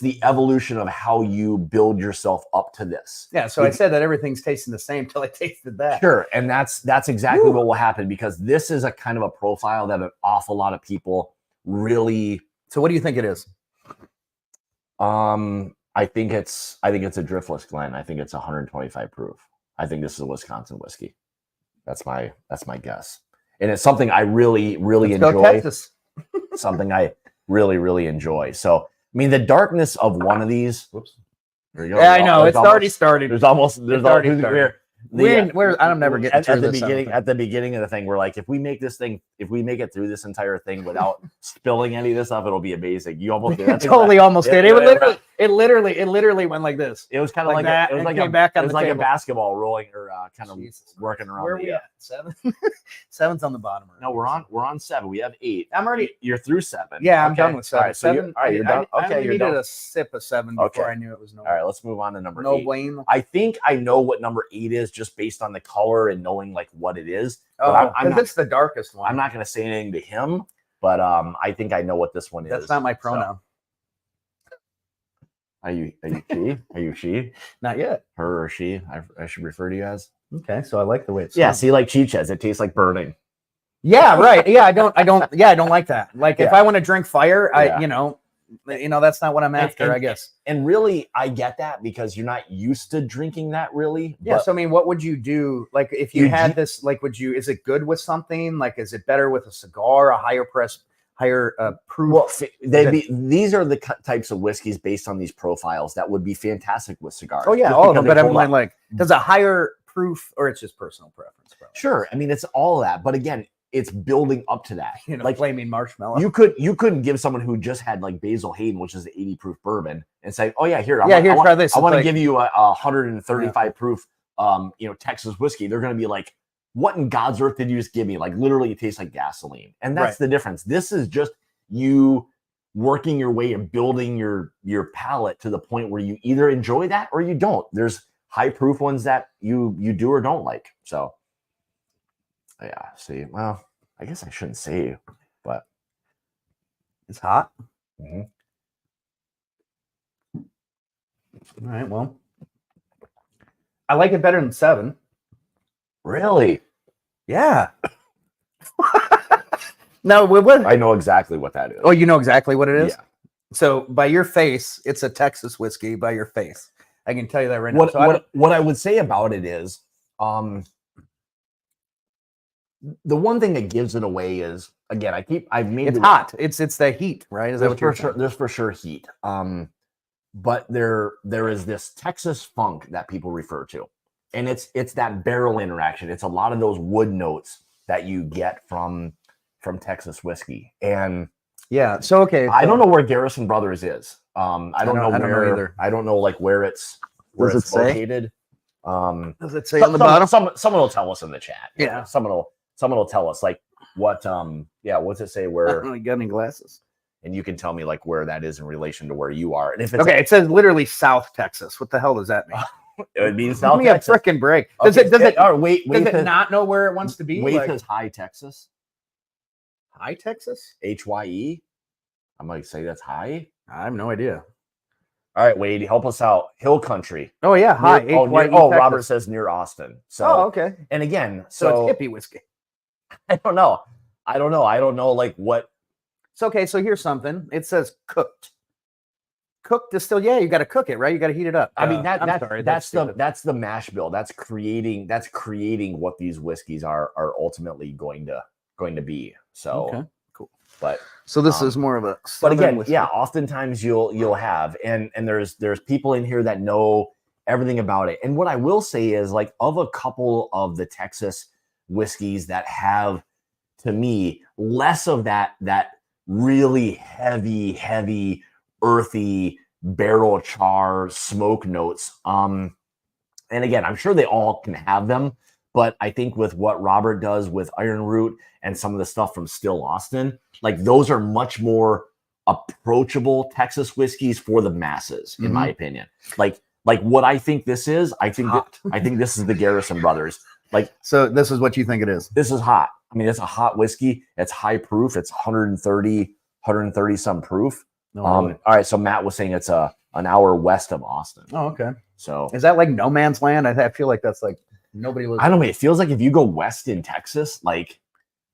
the evolution of how you build yourself up to this. Yeah. So I said that everything's tasting the same till I tasted that. Sure. And that's exactly what will happen because this is a kind of a profile that an awful lot of people really. So what do you think it is? I think it's a driftless Glen. I think it's 125 proof. I think this is a Wisconsin whiskey. That's my guess. And it's something I really enjoy. Go Texas. Something I really enjoy. So I mean, the darkness of one of these. Whoops. There you go. Yeah, I know. It's already started. There's already started. I'm never getting at the beginning of the thing. We're like, if we make it through this entire thing without spilling any of this stuff, it'll be amazing. You almost did. Almost did. It literally went like this. It was kind of like that. It was like a basketball rolling or kind of working around. Where are we at? 7. 7's on the bottom. No, we're on 7. We have 8. I'm already. You're through 7. Yeah, I'm done with 7. All right, so you're done. Okay, you're needed done. a sip of 7 before I knew it was no. All right, let's move on to number 8. No blame. I think I know what number 8 is just based on the color and knowing like what it is. Oh, it's the darkest one. I'm not going to say anything to him, but I think I know what this one is. That's not my pronoun. So. Are you she? Are you she? Not yet. Her or she? I should refer to you as. Okay, so I like the way it smells. Yeah, see, like Cheech says, it tastes like burning. Yeah, right. Yeah, I don't like that. Like if I want to drink fire, that's not what I'm after, I guess. And really, I get that because you're not used to drinking that really. Yeah. So I mean, what would you do? Like if you had this, like, is it good with something? Like, is it better with a cigar, a higher proof? Well, these are the types of whiskeys based on these profiles that would be fantastic with cigars. Oh yeah, all of them. But I'm like, does a higher proof, or it's just personal preference? Probably. Sure. I mean, it's all of that. But again, it's building up to that. Like flaming marshmallow. You couldn't give someone who just had like Basil Hayden, which is an 80 proof bourbon, and say, oh yeah, try this. I want to give you a 135 proof, Texas whiskey. They're going to be like, what in God's earth did you just give me? Like literally it tastes like gasoline. And that's the difference. This is just you working your way and building your palate to the point where you either enjoy that or you don't. There's high proof ones that you do or don't like. So yeah, see, well, I guess I shouldn't say, but It's hot. mhm. All right. Well, I like it better than 7. Really, Yeah. Now, what? I know exactly what that is. Oh, you know exactly what it is? Yeah. So by your face, it's a Texas whiskey by your face. I can tell you that right now. What I would say about it is, the one thing that gives it away is, again, I've made It's hot. It's the heat, right? Is that There's what you're for sure, saying? there's for sure heat. But there is this Texas funk that people refer to, and it's that barrel interaction. It's a lot of those wood notes that you get from Texas whiskey. And Yeah. So okay. I don't know where Garrison Brothers is. I don't know I don't know where either. I don't know like where it's Does it say? located. Does it say on the bottom? Someone will tell us in the chat. Yeah. Someone will tell us like what what's it say I where, don't got any glasses. and you can tell me like where that is in relation to where you are. And if it's Okay, it says literally South Texas. What the hell does that mean? it would be Give South me a Texas. frickin' break. Does Okay, it all right, wait does it to- not know where it wants to be? Wait Like, says high Texas. high Texas? HYE. I'm gonna say that's high. I have no idea. All right, Wade, help us out. Hill country. Oh yeah, high. Near- HYE Robert Texas. says near Austin. So Oh, okay. and again, So it's hippie whiskey. I don't know. I don't know like what. So okay, so here's something. It says cooked. Cooked is still, yeah, you got to cook it, right? You got to heat it up. I mean I'm that's sorry, the stupid. mash bill. That's creating what these whiskeys are ultimately going to be. So Okay, cool. but So this Um, is more of a. but southern again, whiskey. yeah, oftentimes you'll have and there's people in here that know everything about it. And what I will say is like of a couple of the Texas whiskeys that have, to me, less of that really heavy earthy barrel char smoke notes. And again, I'm sure they all can have them, but I think with what Robert does with Iron Root and some of the stuff from Still Austin, like those are much more approachable Texas whiskeys for the masses, in my opinion. Like what I think this is, I think this is the Garrison Brothers. Like, So this is what you think it is. this is hot. I mean, it's a hot whiskey. It's high proof. It's 130 some proof. Oh, really? All right. So Matt was saying it's an hour west of Austin. Oh, okay. So Is that like no man's land? I feel like that's like nobody lives. I don't know. It feels like if you go west in Texas, like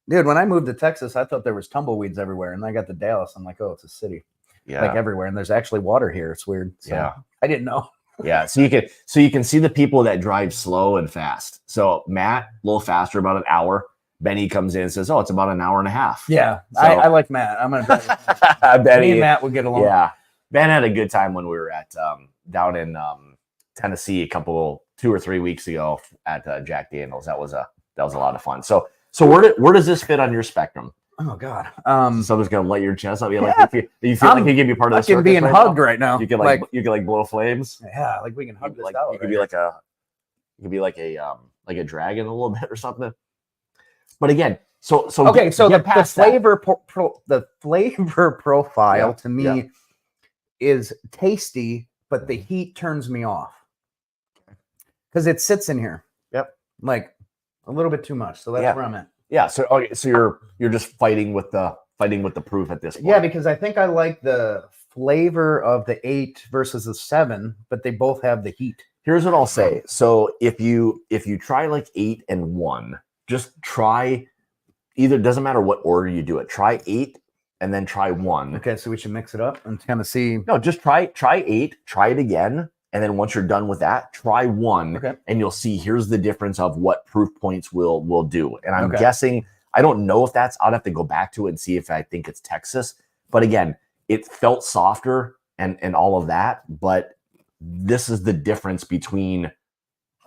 Dude, when I moved to Texas, I thought there was tumbleweeds everywhere, and I got to Dallas. I'm like, oh, it's a city, yeah, like everywhere, and there's actually water here. It's weird. So, yeah, I didn't know. yeah. So you can see the people that drive slow and fast. So Matt, a little faster, about an hour. Benny comes in and says, "Oh, it's about an hour and a half." Yeah, So- I like Matt. I'm gonna. Me Benny, and Matt would get along. yeah. Ben had a good time when we were at down in Tennessee 2 or 3 weeks ago at Jack Daniels. That was a lot of fun. So where does this fit on your spectrum? Oh God. Someone's gonna light your chest up. You like Yeah. you feel like you give you part of the Fucking circus being right hugged now? right now. You could like blow flames. Yeah, like we can You hug could, this like out. you could be like a dragon a little bit or something. But again, so okay. So get the past that. flavor profile Yeah, to me yeah. is tasty, but the heat turns me off because it sits in here. Yep. Like a little bit too much. So that's Yeah. where I'm at. Yeah. So okay, so you're just fighting with the proof at this point. Yeah, because I think I like the flavor of the 8 versus the 7, but they both have the heat. Here's what I'll say. So if you try like 8 and 1, just try either, doesn't matter what order you do it. Try 8 and then try 1. Okay, so we should mix it up and kind of see. No, just try 8, try it again. And then once you're done with that, try 1 Okay. and you'll see here's the difference of what proof points will do. And I'm Okay. guessing, I don't know if that's, I'd have to go back to it and see if I think it's Texas. But again, it felt softer and all of that. But this is the difference between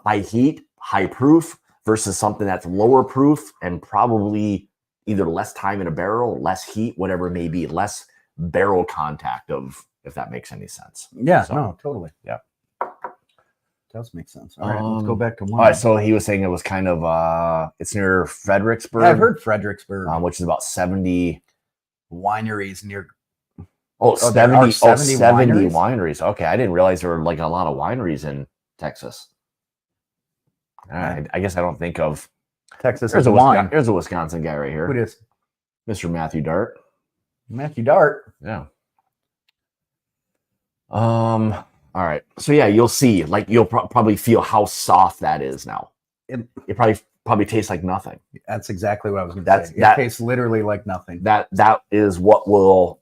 high heat, high proof versus something that's lower proof and probably either less time in a barrel, less heat, whatever it may be, less barrel contact of, if that makes any sense. Yeah, So, no, totally. yeah. Does make sense. All right, let's go back to 1. All right, so he was saying it was kind of it's near Fredericksburg, I've heard Fredericksburg which is about 70. wineries near Oh, there are 70 wineries? wineries. Okay, I didn't realize there were like a lot of wineries in Texas. I guess I don't think of Texas there's is a wine. there's a Wisconsin guy right Who it here, is? Mr. Matthew Dart. Matthew Dart. Yeah. All right. So yeah, you'll see. Like you'll probably feel how soft that is now. It- It probably tastes like nothing. That's exactly what I was going to say. It tastes literally like nothing. That is what will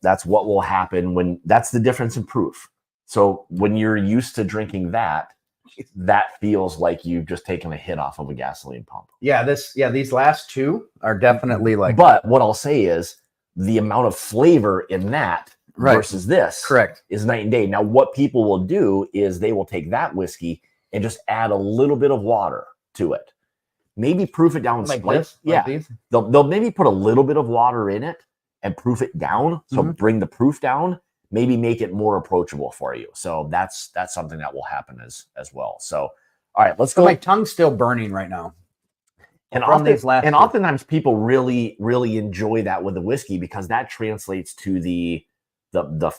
happen when that's the difference in proof. So when you're used to drinking that feels like you've just taken a hit off of a gasoline pump. Yeah, these last two are definitely like. But what I'll say is the amount of flavor in that versus this correct is night and day. Now, what people will do is they will take that whiskey and just add a little bit of water to it. Maybe proof it down like slightly. this, yeah, these? They'll maybe put a little bit of water in it and proof it down. So bring the proof down. Maybe make it more approachable for you. So that's something that will happen as well. So all right, let's go. My tongue's still burning right now. And oftentimes people really, really enjoy that with the whiskey because that translates to the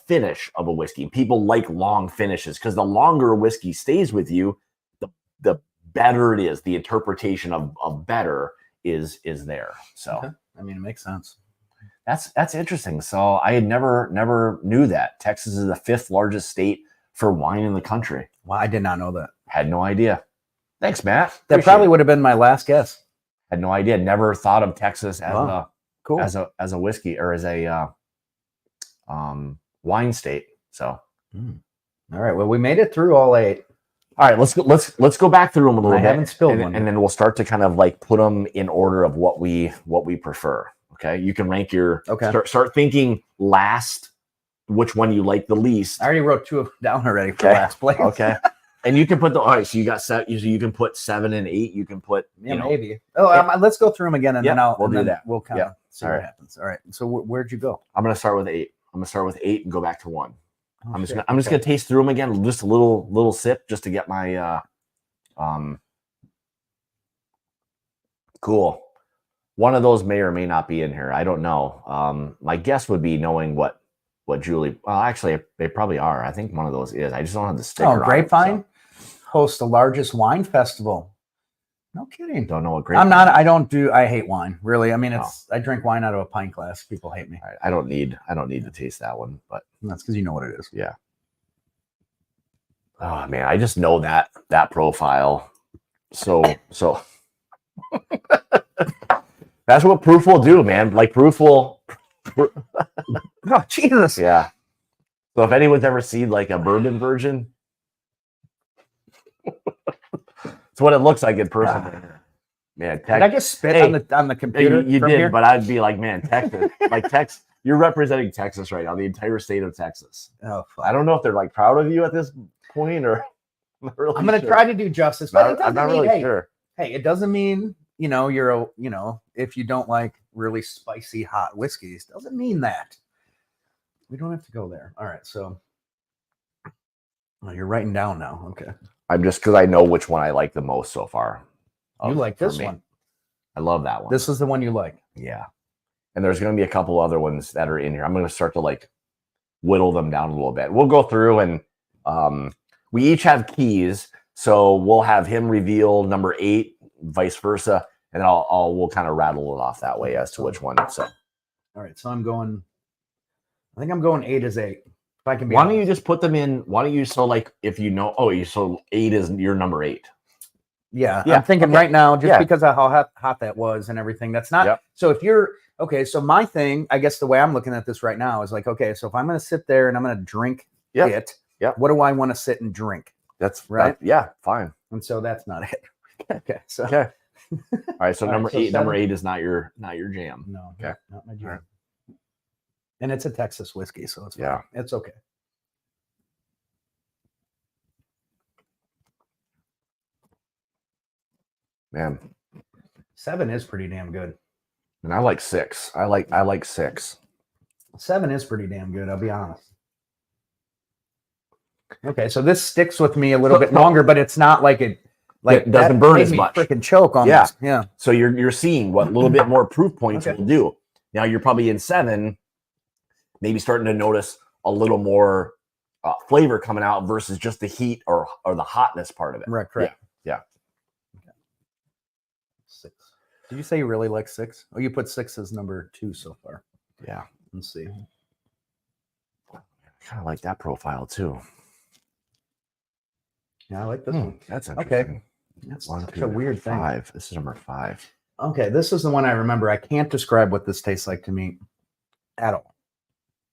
finish of a whiskey. People like long finishes because the longer a whiskey stays with you, the better it is. The interpretation of better is there. So okay. I mean, it makes sense. That's interesting. So I had never knew that Texas is the 5th largest state for wine in the country. Well, I did not know that. Had no idea. Thanks, Matt. That probably would have been my last guess. Had no idea. Never thought of Texas as cool as a whiskey or as a wine state. So, all right. Well, we made it through all 8. All right, let's go back through them a little bit. I haven't spilled one, and then we'll start to kind of like put them in order of what we prefer. Okay, you can rank your start thinking last, which one you like the least. I already wrote 2 of them down already for last place. Okay. And you can put all right. So you got 7. You can put 7 and 8. You can put maybe. Let's go through them again, and then we'll do that. We'll kind of see what happens. All right. So where'd you go? I'm gonna start with 8. I'm gonna start with 8 and go back to 1. I'm just gonna taste through them again, just a little sip, just to get my cool. One of those may or may not be in here. I don't know. My guess would be knowing what Julie. Well, actually, they probably are. I think one of those is. I just don't have the sticker. Oh, Grapevine hosts the largest wine festival. No kidding. Don't know what Grapevine. I hate wine. Really. I mean, I drink wine out of a pint glass. People hate me. I don't need to taste that one, but that's because you know what it is. Yeah. Oh man, I just know that profile. So that's what proof will do, man. Like proof will. Oh Jesus! Yeah. So if anyone's ever seen like a bourbon version, it's what it looks like in person. Man, did I just spit on the computer? You did, here? But I'd be like, man, Texas, Texas. You're representing Texas right now, the entire state of Texas. Oh, fuck. I don't know if they're like proud of you at this point or. I'm going to try to do justice, but I'm not really sure. Hey, it doesn't mean you're if you don't like really spicy hot whiskeys, doesn't mean that. We don't have to go there. All right, so you're writing down now. Okay. I'm just because I know which one I like the most so far. You like this one? I love that one. This is the one you like. Yeah. And there's going to be a couple other ones that are in here. I'm going to start to like whittle them down a little bit. We'll go through and we each have keys. So we'll have him reveal number 8, vice versa. And then we'll kind of rattle it off that way as to which one. So, all right. So I think I'm going 8 as 8. If I can be why don't you just put them in? Why don't you, so like, if you know, so 8 is your number 8. Yeah. I'm thinking right now, just because of how hot that was and everything, that's not, so if you're, okay, so my thing, I guess the way I'm looking at this right now is like, okay, so if I'm going to sit there and I'm going to drink it, what do I want to sit and drink? That's right. Fine. And so that's not it. Okay. So, all right. So number 8 is not your jam. No. Okay. Not my jam. Right. And it's a Texas whiskey, so it's fine. It's okay. Man, 7 is pretty damn good. And I like 6. I like 6. 7 is pretty damn good, I'll be honest. Okay, so this sticks with me a little bit longer, but it's not like it doesn't burn as much. Freaking choke on this. Yeah. So you're seeing what a little bit more proof points will do. Now you're probably in 7, maybe starting to notice a little more flavor coming out versus just the heat or the hotness part of it. Right, correct. Yeah. Okay. 6. Did you say you really like 6? Oh, you put 6 as number 2 so far. Yeah. Let's see. I kind of like that profile too. Yeah, I like this one. That's interesting. That's One, such two, a weird thing. 5. This is number 5. Okay, this is the one I remember. I can't describe what this tastes like to me at all.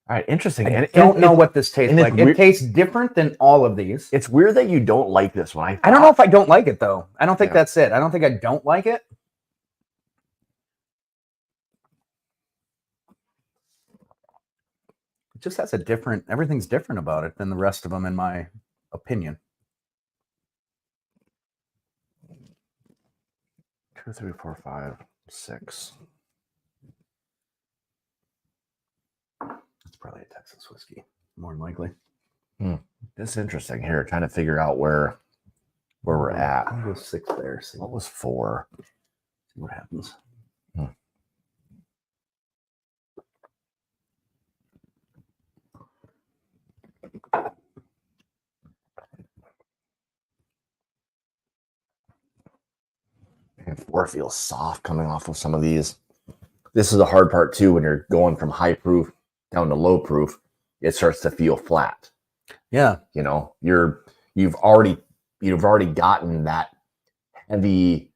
All right, interesting. I don't know what this tastes like. It tastes different than all of these. It's weird that you don't like this one. I don't know if I don't like it, though. I don't think that's it. I don't think I don't like it. It just has a different, everything's different about it than the rest of them, in my opinion. 2, 3, 4, 5, 6. It's probably a Texas whiskey, more than likely. This is interesting here, trying to figure out where we're at. I'll go 6 there. See What was 4? what happens. And 4 feels soft coming off of some of these. This is the hard part too, when you're going from high proof down to low proof, it starts to feel flat. Yeah. You know, you've already gotten that heavy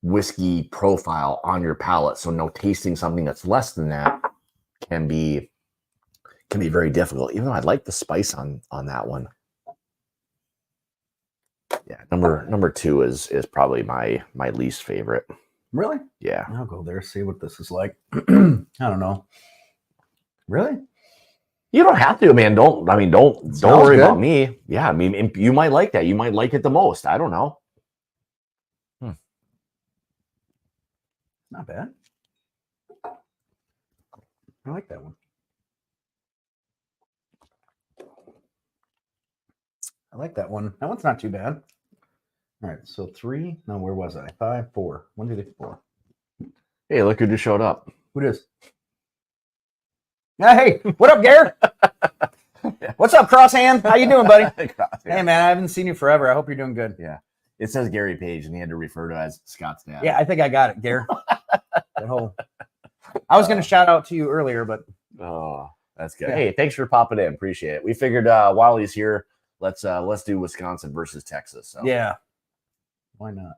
whiskey profile on your palate. So no, tasting something that's less than that can be very difficult. Even though I like the spice on that one. Yeah, number 2 is probably my least favorite. Really? Yeah. I'll go there, see what this is like. I don't know. Really? You don't have to, man. Don't worry about me. Yeah, I mean, you might like that. You might like it the most. I don't know. Not bad. I like that one. I like that one. That one's not too bad. All right, so 3. No, where was I? 5, 4. 1, 2, 3, 4. Hey, look who just showed up. Who it is? Yeah, hey, what up, Garrett? What's up, Crosshand? How you doing, buddy? Hey, man, I haven't seen you forever. I hope you're doing good. Yeah. It says Gary Page, and he had to refer to as Scott's dad. Yeah, I think I got it, Garrett. I was going to shout out to you earlier, but oh, that's good. Yeah. Hey, thanks for popping in. Appreciate it. We figured while he's here, let's do Wisconsin versus Texas. So yeah, why not?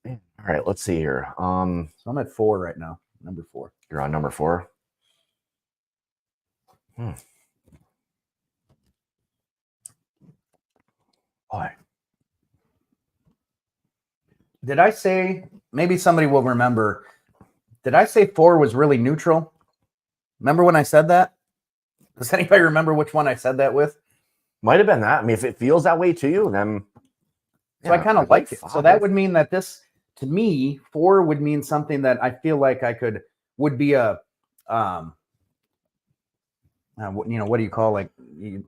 All right, let's see here. So I'm at 4 right now. Number 4. You're on number 4. Boy. Did I say, maybe somebody will remember, did I say 4 was really neutral? Remember when I said that? Does anybody remember which one I said that with? Might have been that. I mean, if it feels that way to you, then So I kind of like it. So that would mean that this, to me, 4 would mean something that I feel like would be a, what do you call, like,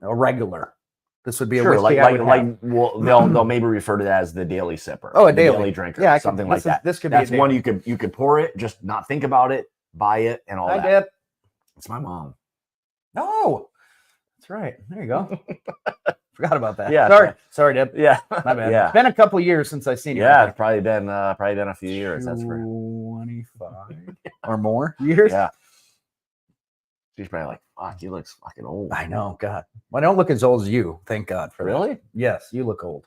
a regular? This would be a whiskey they'll maybe refer to that as the daily sipper. Oh, a daily drinker. Yeah, something like that. This could That's be one you could pour it, just not think about it, buy it, and all that. Deb. It's my mom. No, that's right. There you go. Forgot about that. Yeah. Sorry, Deb. Yeah. My bad. Yeah. It's been a couple years since I've seen you. Yeah, it's probably been a few years. That's for 25 or more years. Yeah. She's probably like, fuck, he looks fucking old. I know, God. Well, I don't look as old as you. Thank God for that. Really? Yes, you look old.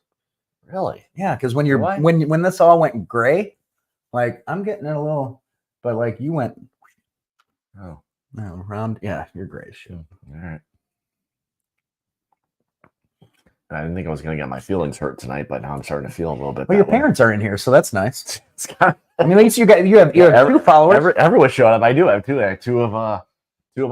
Really? Yeah, because when you're What? when this all went gray, like I'm getting it a little, but like you went around. Yeah, you're gray. All right. I didn't think I was going to get my feelings hurt tonight, but now I'm starting to feel a little bit. Well, your parents are in here, so that's nice. It's kind of, I mean, at least you have 2 followers. everyone showed up. I do have 2. I have 2 of my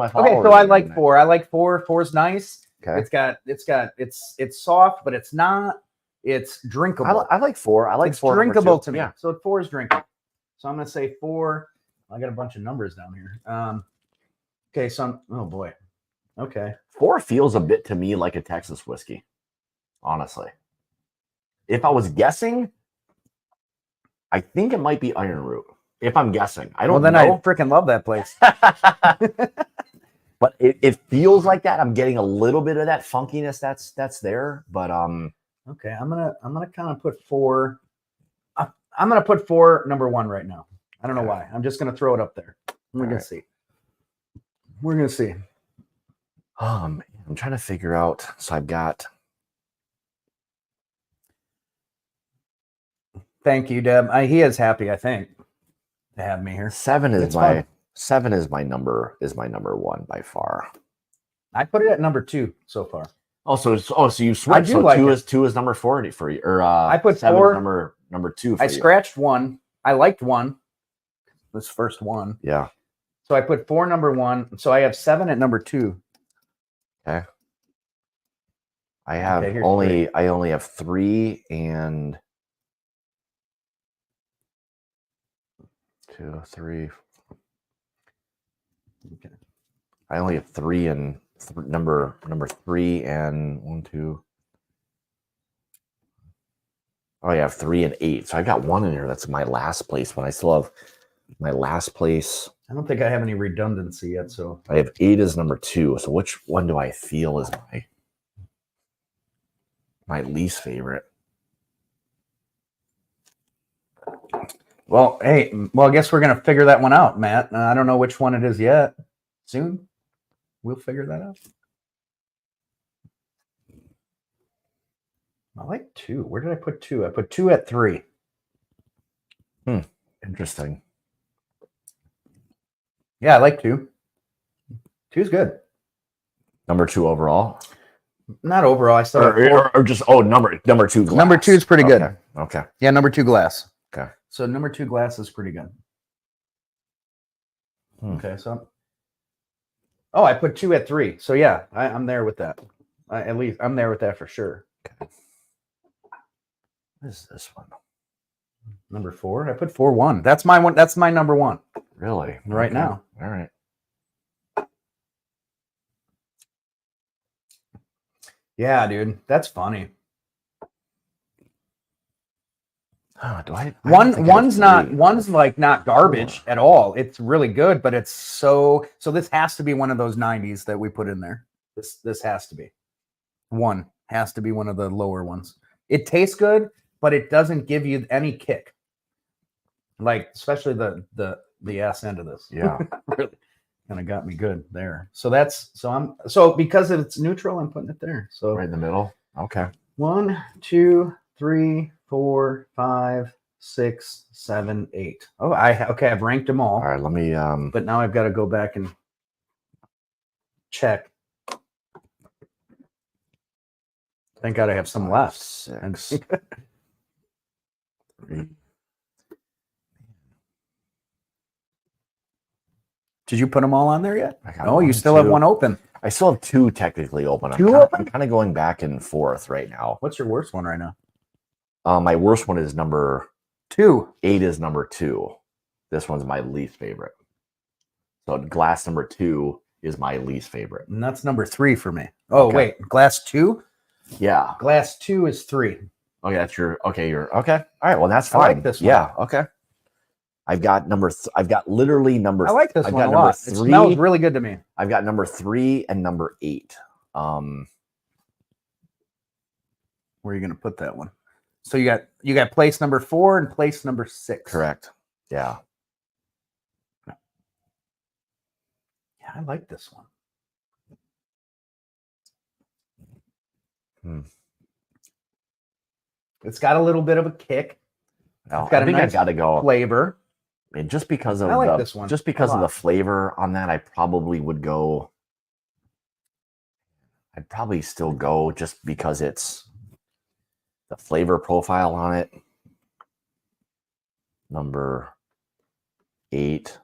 followers. Okay, so I like 4. I like 4. 4's nice. Okay. It's soft, but it's not. It's drinkable. I like 4. I like it's 4. drinkable to me. Yeah. So 4 is drinkable. So I'm gonna say 4. I got a bunch of numbers down here. Okay, so oh boy. Okay. 4 feels a bit to me like a Texas whiskey. Honestly, if I was guessing, I think it might be Iron Root. If I'm guessing, I don't know. Well, then I freaking love that place. but it feels like that. I'm getting a little bit of that funkiness that's there, but Okay, I'm gonna kind of put 4. I'm gonna put 4 number 1 right now. I don't know why. I'm just gonna throw it up there. We're gonna see. We're gonna see. I'm trying to figure out. So I've got. Thank you, Deb. He is happy, I think, to have me here. 7 is It's fun. 7 is my number 1 by far. I put it at number 2 so far. So you switched. do So like it. 2 is number 4 for you, or I put 7 4 is number 2 for I you. scratched 1. I liked 1. This first one. Yeah. So I put 4 number 1. So I have 7 at number 2. Okay. I have here's only I only have 3 and 2, 3. Okay. I only have 3 and number 3 and 1, 2. Oh, I have 3 and 8. So I got 1 in here. That's my last place one. I still have my last place. I don't think I have any redundancy yet. So I have 8 as number 2. So which one do I feel is my least favorite? well, hey, I guess we're gonna figure that one out, Matt. I don't know which one it is yet. Soon, we'll figure that out. I like 2. Where did I put 2? I put 2 at 3. Interesting. Yeah, I like 2. 2's good. Number 2 overall, Not overall. I started or just number 2 glass. Number 2 is pretty good. Okay. Yeah, number 2 glass. Okay. So number 2 glass is pretty good. Okay, so I put 2 at 3. So yeah, I'm there with that. At least I'm there with that for sure. Okay. What is this one? Number 4. I put 4 1. That's my one. That's my number 1 Really? right Okay. now. All right. Yeah, dude, that's funny. Oh, do I don't think I have One's 3. like not garbage at all. It's really good, but it's so this has to be one of those 90s that we put in there. This has to be. 1 has to be one of the lower ones. It tastes good, but it doesn't give you any kick. Like especially the ass end of this. Yeah. Really kind of got me good there. So because it's neutral, I'm putting it there. So Right in the middle. Okay. 1, 2, 3, 4, 5, 6, 7, 8. Oh, I've ranked them all. All right. Let me. But now I've got to go back and check. Thank God I have some left. 6. 3. Did you put them all on there yet? I got No, you 1, still have 2. one open. I still have 2 technically open. Two I'm open? kind of going back and forth right now. What's your worst one right now? My worst one is number 2. 8 is number 2. This one's my least favorite. So glass number 2 is my least favorite. And that's number 3 for me. Oh, Okay. wait. Glass 2? Yeah. Glass 2 is 3. Okay, that's your. Okay, you're okay. All right. Well, that's I fine. like this one. Yeah. Okay. I've got I've got literally number. I like this I've one got a number lot. 3. It smells really good to me. I've got number 3 and number 8. Where are you going to put that one? So you got place number 4 and place number 6. Correct. Yeah. Yeah, I like this one. It's got a little bit of a kick. No, It's got I a think nice I've got to go. flavor. And just because of I like this one just a because of lot. the flavor on that, I probably would go. I'd probably still go just because it's the flavor profile on it. Number 8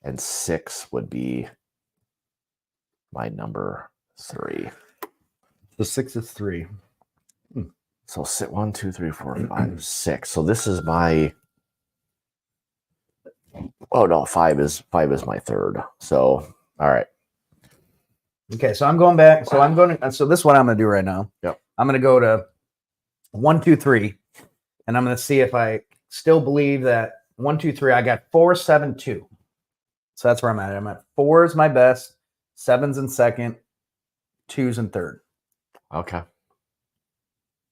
and 6 would be my number 3. The 6 is 3. So sit 1, 2, 3, 4, 5, 6. So this is my. Oh no, 5 is my third. So all right. Okay, so I'm going back. So this is what I'm going to do right now. Yep. I'm going to go to 1, 2, 3, and I'm going to see if I still believe that 1, 2, 3. I got 4, 7, 2. So that's where I'm at. I'm at 4 is my best. 7's in second, 2's in third. Okay.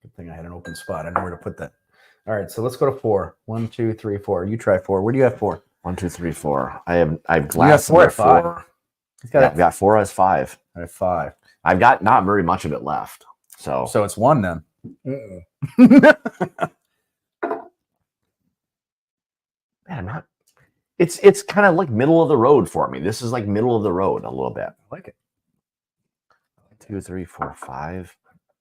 Good thing I had an open spot. I know where to put that. All right, so let's go to 4. 1, 2, 3, 4. You try 4. Where do you have 4? 1, 2, 3, 4. I've You have glass 4 number at 5. 4. He's Yeah, got I've got 4 as 5. at 5. I've got not very much of it left. So So it's 1 then. man, I'm not. It's kind of like middle of the road for me. This is like middle of the road a little bit. I like it. 2, 3, 4, 5.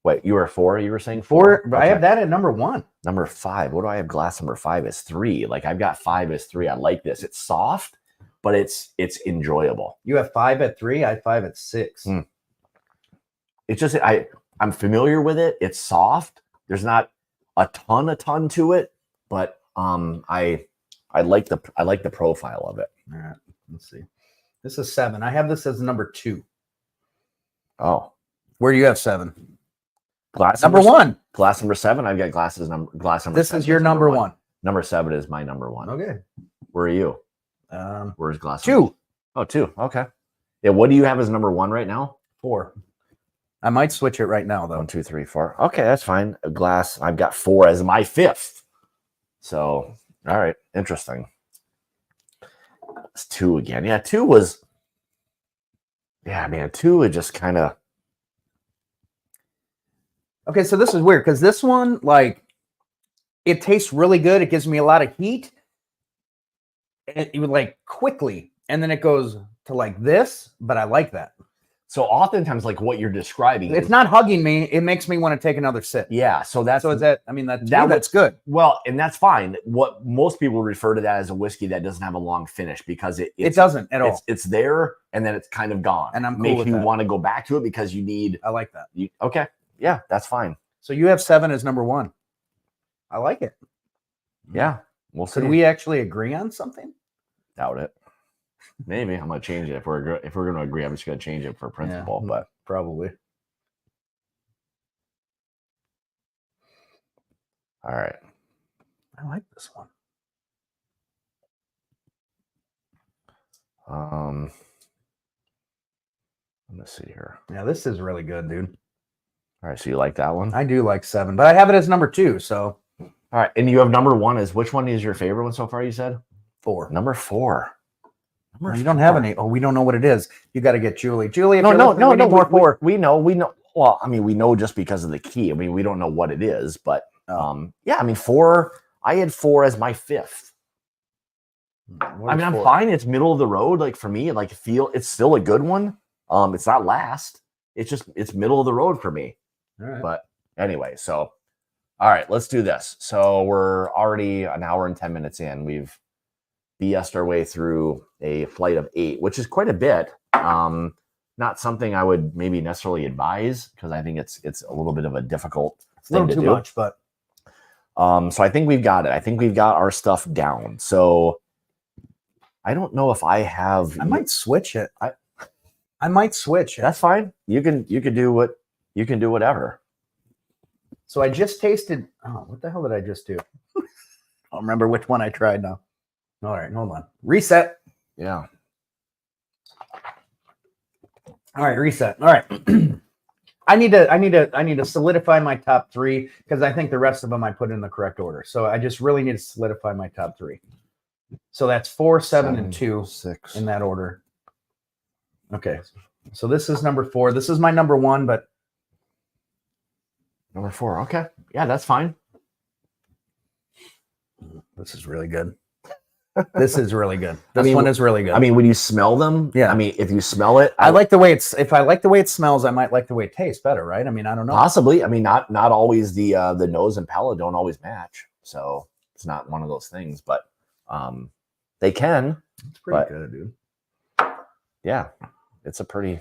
Wait, you were 4? You were saying 4. But I Okay. have that at number 1. Number 5. What do I have? Glass number 5 is 3. Like I've got 5 as 3. I like this. It's soft, but it's enjoyable. You have 5 at 3. I have 5 at 6. It's just I'm familiar with it. It's soft. There's not a ton to it, but I like the profile of it. All right, let's see. This is 7. I have this as number 2. Oh, Where do you have 7? glass Number 1. Glass number 7. I've got glass number. This 7 is your number 1. Number 7 is my number 1. Okay. Where are you? Where's glass? 2. Oh, 2. Okay. Yeah. What do you have as number 1 right now? 4. I might switch it right now though. 1, 2, 3, 4. Okay, that's fine. A glass. I've got 4 as my 5th. So, all right, interesting. It's 2 again. Yeah, 2 was. Yeah, man, 2 is just kind of. Okay, so this is weird because this one, like, it tastes really good. It gives me a lot of heat. It would like quickly, and then it goes to like this, but I like that. So oftentimes, like what you're describing, It's not hugging me. It makes me want to take another sip. Yeah, so that's So is that? I mean, that's that's good. well, and that's fine. What most people refer to that as a whiskey that doesn't have a long finish because It doesn't at all. It's there and then it's kind of gone. And I'm cool make with you that. want to go back to it because you need. I like that. Okay, yeah, that's fine. So you have 7 as number 1. I like it. Yeah, we'll see. Could we actually agree on something? Doubt it. Maybe I'm gonna change it if we're gonna agree. I'm just gonna change it for principle, Yeah, but probably. all right. I like this one. Let me see here. Yeah, this is really good, dude. All right, so you like that one? I do like 7, but I have it as number 2, so All right, and you have number 1 is which one is your favorite one so far? You said 4. number 4. No, you don't have any. Oh, we don't know what it is. You got to get Julie. Julie, if No, you're no, listening, no, we no. need more 4. We know. Well, I mean, we know just because of the key. I mean, we don't know what it is, but yeah. I mean, 4. I had 4 as my 5th. I mean, I'm fine. It's middle of the road. Like for me, like it's still a good one. It's not last. It's middle of the road for me. All right. But anyway, so all right, let's do this. So we're already an hour and 10 minutes in. We've BS'd our way through a flight of 8, which is quite a bit. Not something I would maybe necessarily advise because I think it's a little bit of a difficult thing to do. Much, but So I think we've got it. I think we've got our stuff down. So I don't know if I have. I might switch it. I might switch it. That's fine. You can do whatever. So I just tasted. Oh, what the hell did I just do? I don't remember which one I tried now. All right, hold on. Reset. Yeah. All right, reset. All right. I need to solidify my top 3 because I think the rest of them I put in the correct order. So I just really need to solidify my top 3. So that's 4, 7, and 2 6 in that order. Okay. So this is number 4. This is my number 1, but number 4. Okay. Yeah, that's fine. this is really good. This is really good. This I mean, one is really good. I mean, when you smell them, Yeah. I mean, if you smell it, I like the way if I like the way it smells, I might like the way it tastes better, right? I mean, I don't know. possibly. I mean, not always the nose and palate don't always match, so it's not one of those things, but they can. It's pretty but- good, dude. Yeah, it's a pretty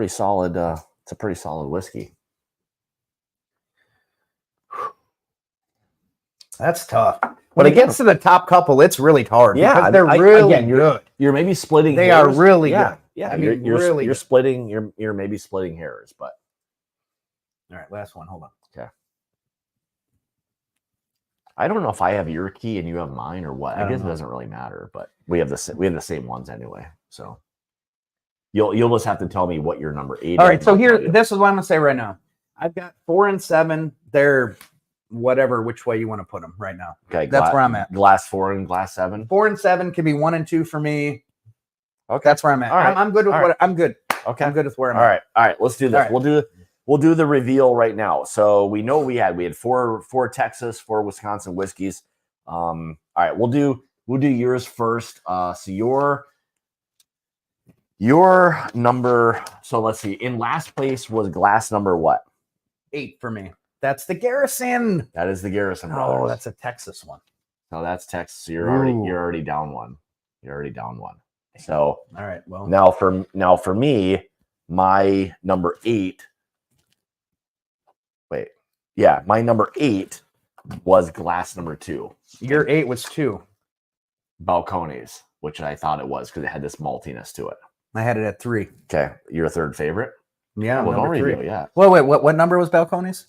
solid whiskey. That's tough. But When it again- gets to the top couple, it's really hard. Yeah, because they're I- really again, good. You're maybe splitting. They hairs. are really yeah, good. Yeah, I mean, you're really you're good. splitting. You're maybe splitting hairs, but All right, last one. Hold on. I don't know if I have your key and you have mine or what. I I guess don't it know. doesn't really matter, but we have the same ones anyway. So You'll just have to tell me what your number 8 All is. right, so I'll here, tell you. this is what I'm gonna say right now. I've got 4 and 7. They're whatever, which way you want to put them right now. Okay, That's where I'm at. Glass 4 and glass 7. 4 and 7 can be 1 and 2 for me. Okay, That's where I'm at. All right. I'm good with All what I'm good. okay. I'm good with where I'm All at. right, all right. Let's do this. All right. We'll do the reveal right now. So we know we had four Texas, 4 Wisconsin whiskeys. All right, we'll do yours first. So your number. So let's see. In last place was glass number what? 8 for me. That's the Garrison. That is the Garrison Brothers. Oh, that's a Texas one. So that's Texas. So you're Ooh. already down one. You're already down one. So All right. Well, now for me, my number 8. Wait, yeah, my number 8 was glass number 2. your 8 was 2. Balcones, which I thought it was because it had this maltiness to it. I had it at 3. Okay, your third favorite? Yeah, Well, don't number 3. reveal, yeah. Wait, what number was Balcones?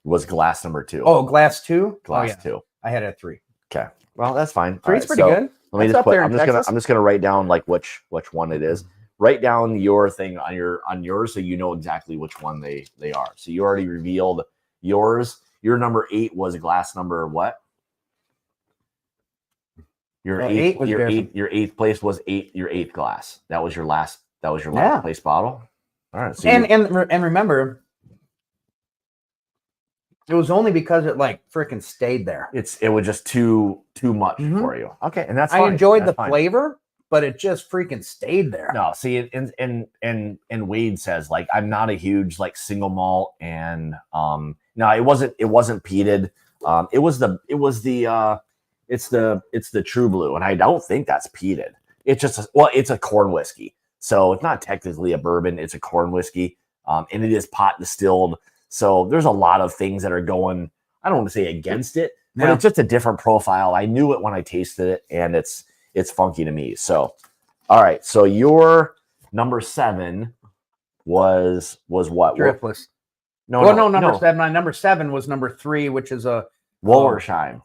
Was glass number 2. Oh, glass 2. glass oh, yeah. 2. I had it at 3. Okay, well that's fine. All 3's right, pretty so good. Let me That's just up put. there in Texas. I'm just gonna write down like which one it is. Write down your thing on yours so you know exactly which one they are. So you already revealed yours. Your number 8 was glass number what? Your 8 was your 8th place was 8. Your 8th glass. That was your last. Yeah. Place bottle. All right. So and remember, it was only because it like freaking stayed there. it was just too much Mhm. for you. Okay, and that's I fine. enjoyed That's the fine. flavor, but it just freaking stayed there. No, see, and Wade says like I'm not a huge like single malt, and no, it wasn't peated. It's the True Blue, and I don't think that's peated. It's just it's a corn whiskey, so it's not technically a bourbon. It's a corn whiskey, and it is pot distilled. So there's a lot of things that are going. I don't want to say against it, but Yeah. it's just a different profile. I knew it when I tasted it, and it's funky to me. So, all right. So your number 7 was what? Driftless. No, Number 7. My number 7 was number 3, which is a Wollersheim.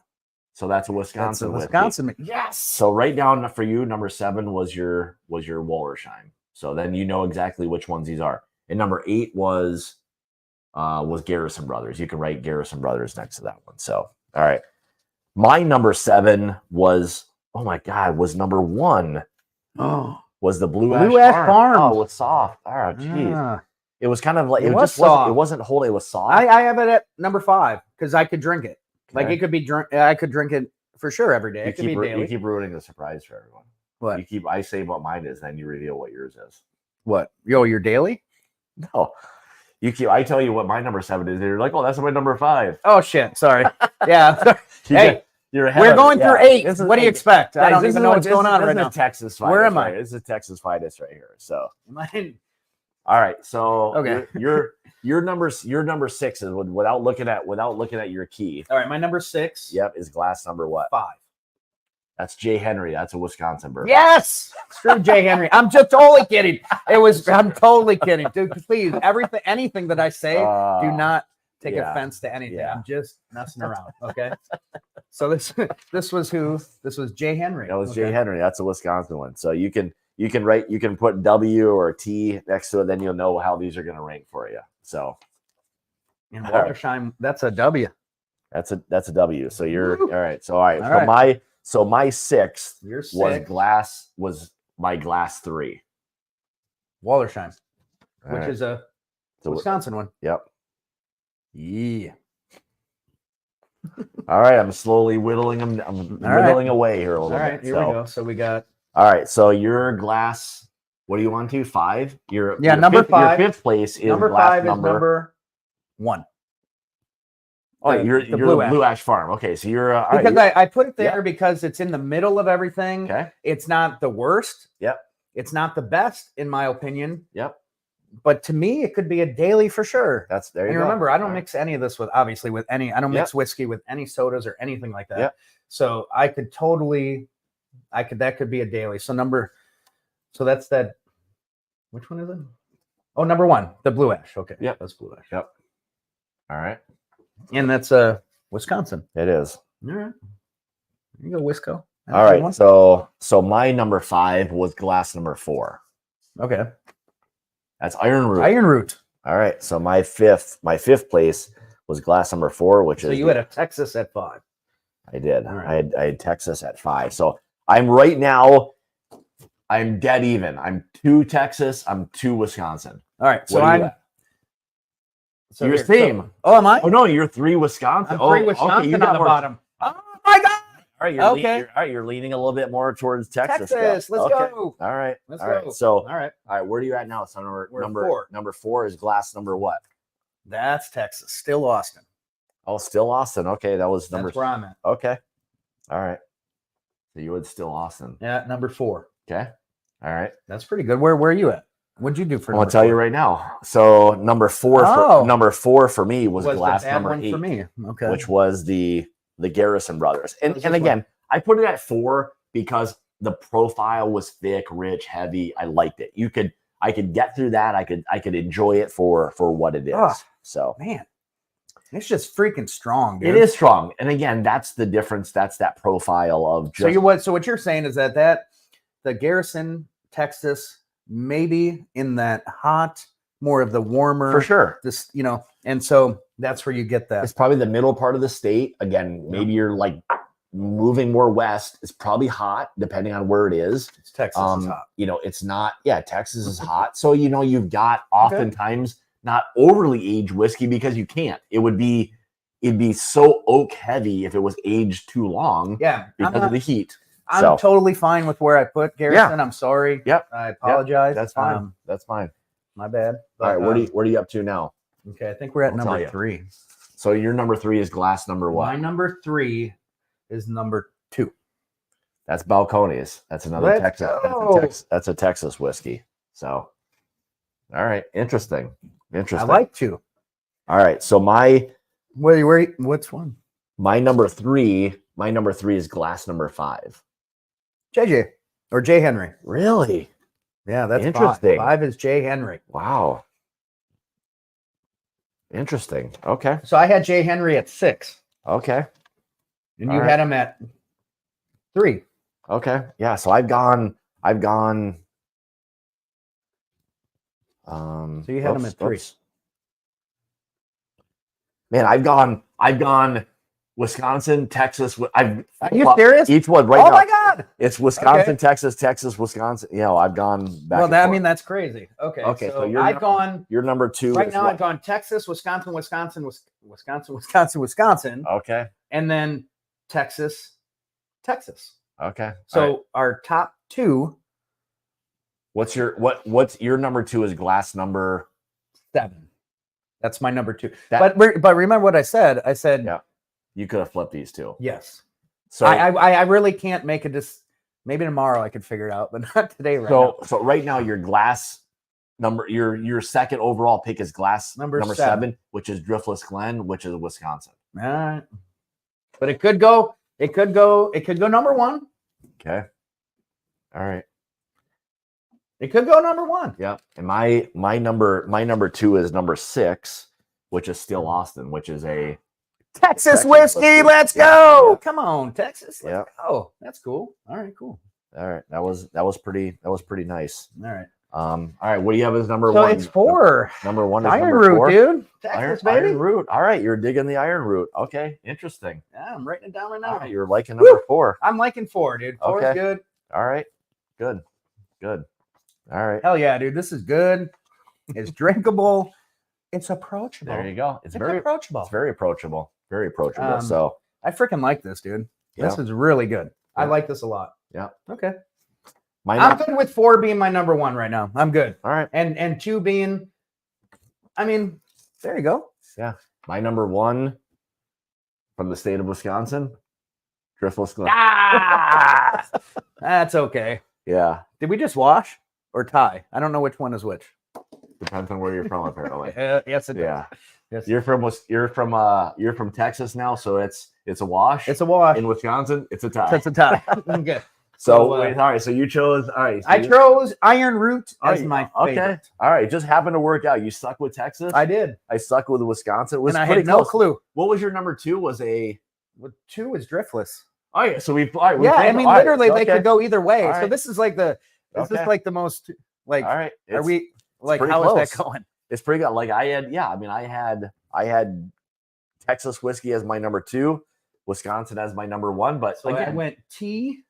So that's a Wisconsin. That's a whiskey. Wisconsin. Yes. So write down for you, number 7 was your Wollersheim. So then you know exactly which ones these are. And number 8 was Garrison Brothers. You can write Garrison Brothers next to that one. So all right. My number 7 was, oh my God, was number 1. Oh, Was the Blue Ash Farm. Oh, it was soft. Oh, jeez. yeah. It was kind of like It was just wasn't. soft. It wasn't whole. It was soft. I have it at number 5 because I could drink it. Like Okay. it could be drink. I could drink it for sure every day. You It could be daily. you keep ruining the surprise for everyone. What? I say what mine is, then you reveal what yours is. What? Yo, your daily? No, I tell you what my number 7 is. And you're like, oh, that's my number 5. Oh shit! Sorry. Yeah. Hey, you're ahead we're of- going yeah. through 8. This is- What do you expect? I guys, don't this even is know what- what's this going is- on this right is now. a Texas finest. Where am I? Right? This is a Texas finest right here. So Mine. all right. So Okay. your number 6 is without looking at your key. All right, my number 6. Yep, is glass number what? 5. That's J. Henry. That's a Wisconsin bourbon. Yes. Screw Jay Henry. I'm just totally kidding. I'm totally kidding, dude. Please, anything that I say, do not take yeah. offense to anything. Yeah. I'm just messing around. Okay. So this was who? This was Jay Henry. That was Okay. J. Henry. That's a Wisconsin one. So you can put W or T next to it, then you'll know how these are going to rank for you. So And All right. Waltersheim, that's a W. that's a W. So you're Woo. all right. So all right. All so right. my 6th You're was my glass 3. Waltersheim, All which right. is a So- Wisconsin one. Yep. Yeah. All right. I'm slowly whittling them. I'm All right. whittling away here a All little right, bit. here So we go. So we got all right. So your glass. What do you want to? 5. Your number 5. Your 5th place is number glass 5 is number 1. Oh, the- you're the Blue, Blue Ash Farm. Okay, so you're all right, Because you're- I put it there Yeah. because it's in the middle of everything. okay. It's not the worst. Yep. It's not the best, in my opinion. Yep. But to me, it could be a daily for sure. That's there. And You go. remember, I don't All right. mix any of this with I don't mix whiskey with any sodas or anything like that. Yep. So that could be a daily. So that's that. Which one is it? Oh, number 1, the Blue Ash. Okay. Yep. That's Blue Ash. Yep. All right. And that's Wisconsin. It is. All right. There you go, Wisco. That's All a good right. one. So my number 5 was glass number 4. Okay. That's Iron Root. Iron Root. All right. So my fifth place was glass number 4, which So is you had a Texas at 5. I did. All right. I had Texas at 5. So I'm right now. I'm dead even. I'm 2 Texas. I'm 2 Wisconsin. All right. So What are you I'm. at? So You're here, same. oh, am I? Oh no, you're 3 Wisconsin. I'm 3 okay, Wisconsin you on got the more. bottom. Oh my God. All right, Okay. You're leaning a little bit more towards Texas. Texas. Stuff. Let's Okay. go. All right. Let's all right. go. So all right. where are you at now? So We're number 4. Number 4 is glass number what? That's Texas. Still Austin. Oh, still Austin. Okay, that was number. That's where I'm at. Okay. All right. So you would still Austin. Yeah, number 4. Okay. All right. That's pretty good. Where are you at? What'd you do for? I'm gonna tell you right now. So number 4 for me was glass the bad number one 8 for me. Okay. which was the Garrison brothers. And What was and this again, I put it at 4 because the profile was thick, rich, heavy. I liked it. I could get through that. I could enjoy it for what it is. Ah, So man, it's just freaking strong, dude. it is strong. And again, that's the difference. That's that profile of just So what you're saying is that the Garrison Texas maybe in that hot, more of the warmer for sure. this, and so that's where you get that. It's probably the middle part of the state. Again, maybe you're like moving more west. It's probably hot depending on where it is. It's Texas is hot. It's not, Texas is hot. So, you've got oftentimes not overly aged whiskey because you can't. It'd be so oak heavy if it was aged too long because of the heat. I'm totally fine with where I put Garrison. I'm sorry. Yep. I apologize. That's fine. That's fine. My bad. All right. Where are you up to now? Okay. I think we're at I'll tell number you. 3. So your number 3 is glass number what? My number 3 is number 2. That's Balcones. That's another Let's Texas. go. That's a Texas whiskey. So, all right. Interesting. I Interesting. like 2. All right. So What's one? my number 3 is glass number 5. JJ or J. Henry. Really? Yeah, that's Interesting. 5 is J. Henry. Wow. Interesting. Okay. So I had J. Henry at 6. Okay. And All you right. had him at 3. Okay. Yeah. So I've gone. So you had him at 3. Man, I've gone Wisconsin, Texas. Are you serious? Each one right Oh now. my God. It's Wisconsin, Okay. Texas, Wisconsin. I've gone back. Well, and forth. that's crazy. Okay. Okay, so I've gone You're number 2. right is now. what? I've gone Texas, Wisconsin, Okay. and then Texas. Okay. So All right. our top 2, what's your number 2 is glass number 7. That's my number 2. That- But remember what I said? I said Yeah. You could have flipped these 2. yes. So I really can't make a maybe tomorrow I could figure it out, but not today. so right now your glass number your second overall pick is glass Number 7, which is Driftless Glen, which is Wisconsin. All right. But it could go number 1. Okay. All right. It could go number 1. Yeah. And my number 2 is number 6, which is still Austin, which is a Texas whiskey. whiskey, let's Yeah. go. Yeah. Come on, Texas. Yeah. Let's go. That's cool. All right, cool. All right. That was pretty nice. All right. All right. What do you have as number So 1? it's 4. Number 1 is Iron number Root, 4. dude. Texas, baby. Iron Root. All right. You're digging the Iron Root. Okay. Interesting. Yeah, I'm writing it down right All now. right, you're liking number 4. I'm liking 4, dude. 4 Okay. is good. All right. Good. All right. Hell yeah, dude. This is good. It's drinkable. It's approachable. There you go. It's approachable. It's very approachable. Very approachable. Um, So I freaking like this, dude. Yeah. This is really good. I Yeah. like this a lot. Yeah. Okay. my I'm num- good with 4 being my number 1 right now. I'm good. all right. And 2 being, there you go. My number 1 from the state of Wisconsin, Driftless Glen. Ah, that's okay. Yeah. Did we just wash or tie? I don't know which one is which. Depends on where you're from, apparently. Yes, it does. Yeah. Yes. You're from Texas now, so it's a wash. It's a wash. In Wisconsin, it's a tie. It's a tie. Okay. So all right, so you chose. All right. So I chose Iron Root as my okay. favorite. All right. It just happened to work out. You stuck with Texas. I did. I stuck with Wisconsin. It was And I pretty had no close. clue. What was your number 2? Was a. Well, 2 is driftless. Oh yeah. So we. All right, we Yeah, played- I mean, all right, literally, they okay. could go either way. All So right. this is like the most like. All right. Are we? Like, pretty how is that close. going? It's pretty good. Like I had Texas whiskey as my number 2, Wisconsin as my number 1. But So I again, went T,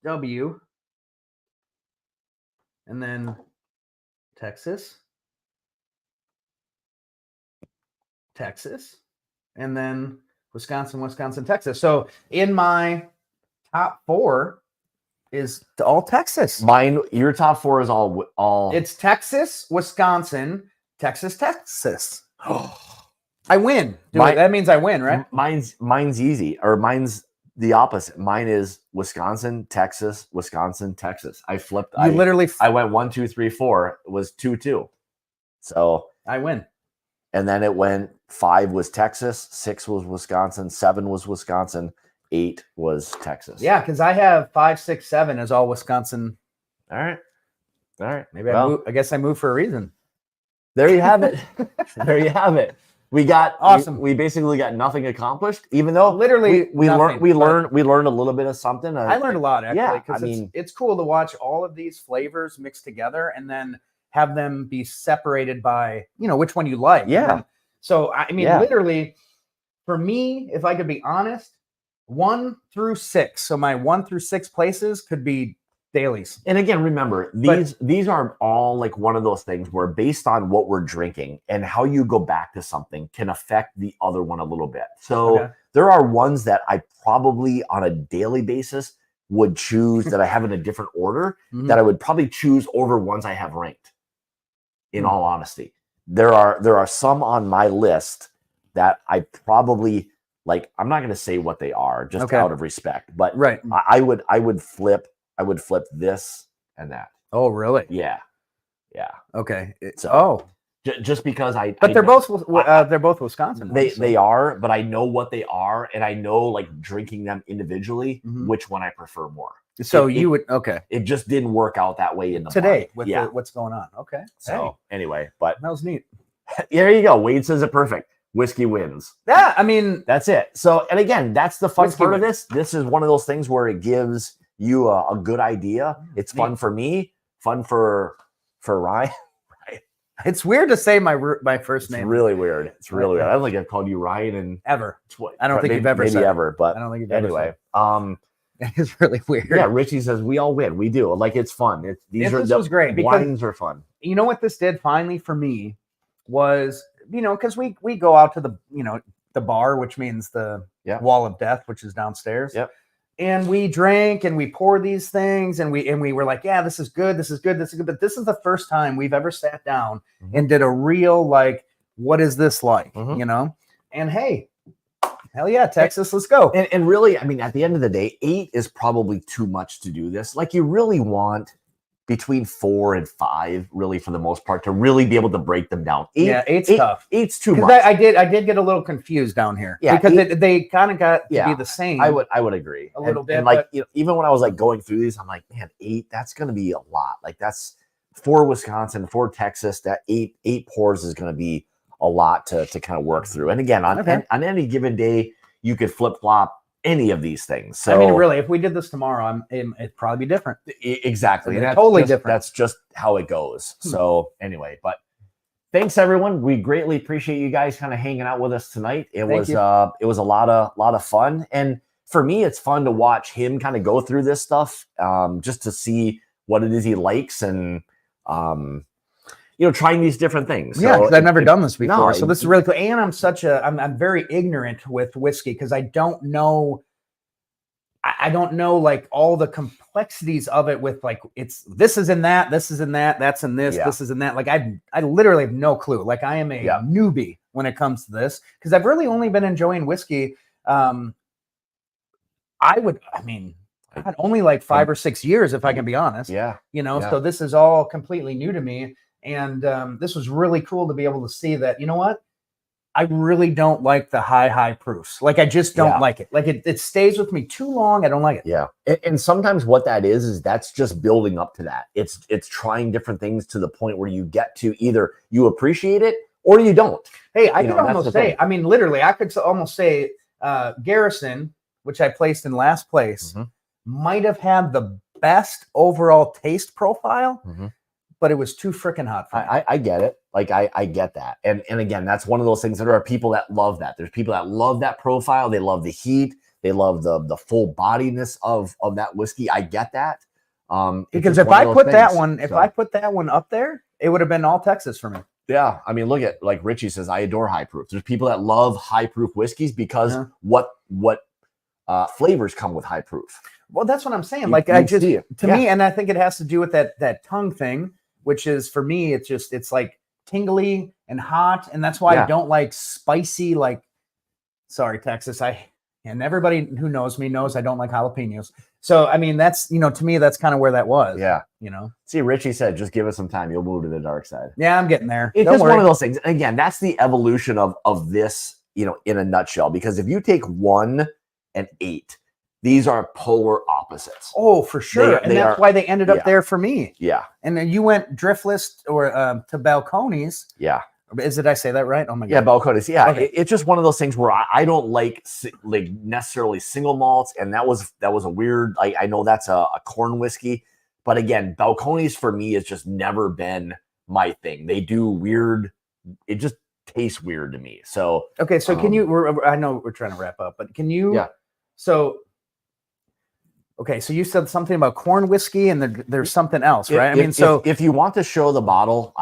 W, and then Texas, and then Wisconsin, Texas. So in my top 4 is all Texas. your top 4 is all. It's Texas, Wisconsin, Texas. I win. That means I win, right? Mine's easy, or mine's the opposite. Mine is Wisconsin, Texas. I flipped. You literally. I went 1, 2, 3, 4. It was 2, 2. So I win. And then it went 5 was Texas, 6 was Wisconsin, 7 was Wisconsin, 8 was Texas. Yeah, because I have 5, 6, 7 as all Wisconsin. All right. Maybe I guess I moved for a reason. There you have it. There you have it. We got awesome. We basically got nothing accomplished, even though literally we learned a little bit of something. I learned a lot, actually. Yeah, because it's cool to watch all of these flavors mixed together and then have them be separated by which one you like. Yeah. So literally, for me, if I could be honest, 1 through 6. So my 1 through 6 places could be dailies. And again, remember, these are all like one of those things where based on what we're drinking and how you go back to something can affect the other one a little bit. So there are ones that I probably on a daily basis would choose that I have in a different order that I would probably choose over ones I have ranked. In all honesty, there are some on my list that I probably like. I'm not going to say what they are just out of respect, but I would flip this and that. Oh, really? Yeah. Okay. Just because But they're both Wisconsin. They are, but I know what they are, and I know like drinking them individually, which one I prefer more. So it just didn't work out that way in the today with what's going on. Okay. So anyway, but that was neat. There you go. Wade says it perfect. Whiskey wins. Yeah, that's it. So, and again, that's the fun part of this. This is one of those things where it gives you a good idea. It's fun for me, fun for Ryan. Right? It's weird to say my first name. It's really weird. It's really weird. I don't think I've called you Ryan in ever. I don't think you've ever maybe said ever, but I don't think you've anyway. It's really weird. Yeah, Richie says we all win. We do. Like it's fun. This was great. Wines are fun. You know what this did finally for me was, because we go out to the bar, which means the wall of death, which is downstairs. Yep. And we drank and we pour these things and we were like, yeah, this is good. But this is the first time we've ever sat down and did a real like, what is this like? And hey, hell yeah, Texas, let's go. And really, at the end of the day, 8 is probably too much to do this. Like you really want between 4 and 5, really for the most part, to really be able to break them down. 8's tough. 8's too much. I did get a little confused down here. Yeah, because they kind of got to be the same. I would agree a little bit. And like even when I was like going through these, I'm like, man, 8, that's going to be a lot. Like that's 4 Wisconsin, 4 Texas. That 8 pours is going to be a lot to kind of work through. And again, on any given day, you could flip flop any of these things. So really, if we did this tomorrow, it'd probably be different. Exactly. And totally different. That's just how it goes. So anyway, but thanks everyone. We greatly appreciate you guys kind of hanging out with us tonight. It was a lot of fun. And for me, it's fun to watch him kind of go through this stuff, just to see what it is he likes and trying these different things. Yeah, because I've never done this before. So this is really cool. And I'm very ignorant with whiskey because I don't know like all the complexities of it with like this is in that, that's in this, this is in that. Like I literally have no clue. Like I am a newbie when it comes to this because I've really only been enjoying whiskey. Only like 5 or 6 years, if I can be honest. So this is all completely new to me. And this was really cool to be able to see that, you know what? I really don't like the high proofs. Like, I just don't like it. Like, it stays with me too long. I don't like it. Yeah. And sometimes what that is that's just building up to that. It's trying different things to the point where you get to either you appreciate it or you don't. Hey, I could almost say, literally, I could almost say Garrison, which I placed in last place, might have had the best overall taste profile. but it was too freaking hot for me. I get it. Like I get that. And again, that's one of those things that there are people that love that. There's people that love that profile. They love the heat. They love the full bodiness of that whiskey. I get that. Because if I put that one up there, it would have been all Texas for me. Yeah, I mean, look at, like Richie says, I adore high proof. There's people that love high proof whiskeys because what flavors come with high proof. Well, that's what I'm saying. Me, and I think it has to do with that tongue thing, which is for me, it's like tingly and hot, and that's why I don't like spicy. Like, sorry, Texas, and everybody who knows me knows I don't like jalapenos. So I mean, that's to me, that's kind of where that was. Yeah, See, Richie said, just give us some time, you'll move to the dark side. Yeah, I'm getting there. It's just one of those things. Again, that's the evolution of this, in a nutshell. Because if you take 1 and 8. These are polar opposites. Oh, for sure. And that's why they ended up there for me. Yeah. And then you went driftless or to balconies. Yeah. Did I say that right? Oh my God. Yeah, balconies. Yeah. Okay. It's just one of those things where I don't like necessarily single malts. And that was a weird, I know that's a corn whiskey. But again, balconies for me has just never been my thing. They do weird. It just tastes weird to me. So. Okay. So can you, I know we're trying to wrap up, but can you. Yeah. So. Okay, so you said something about corn whiskey, and there's something else, right? If you want to show the bottle,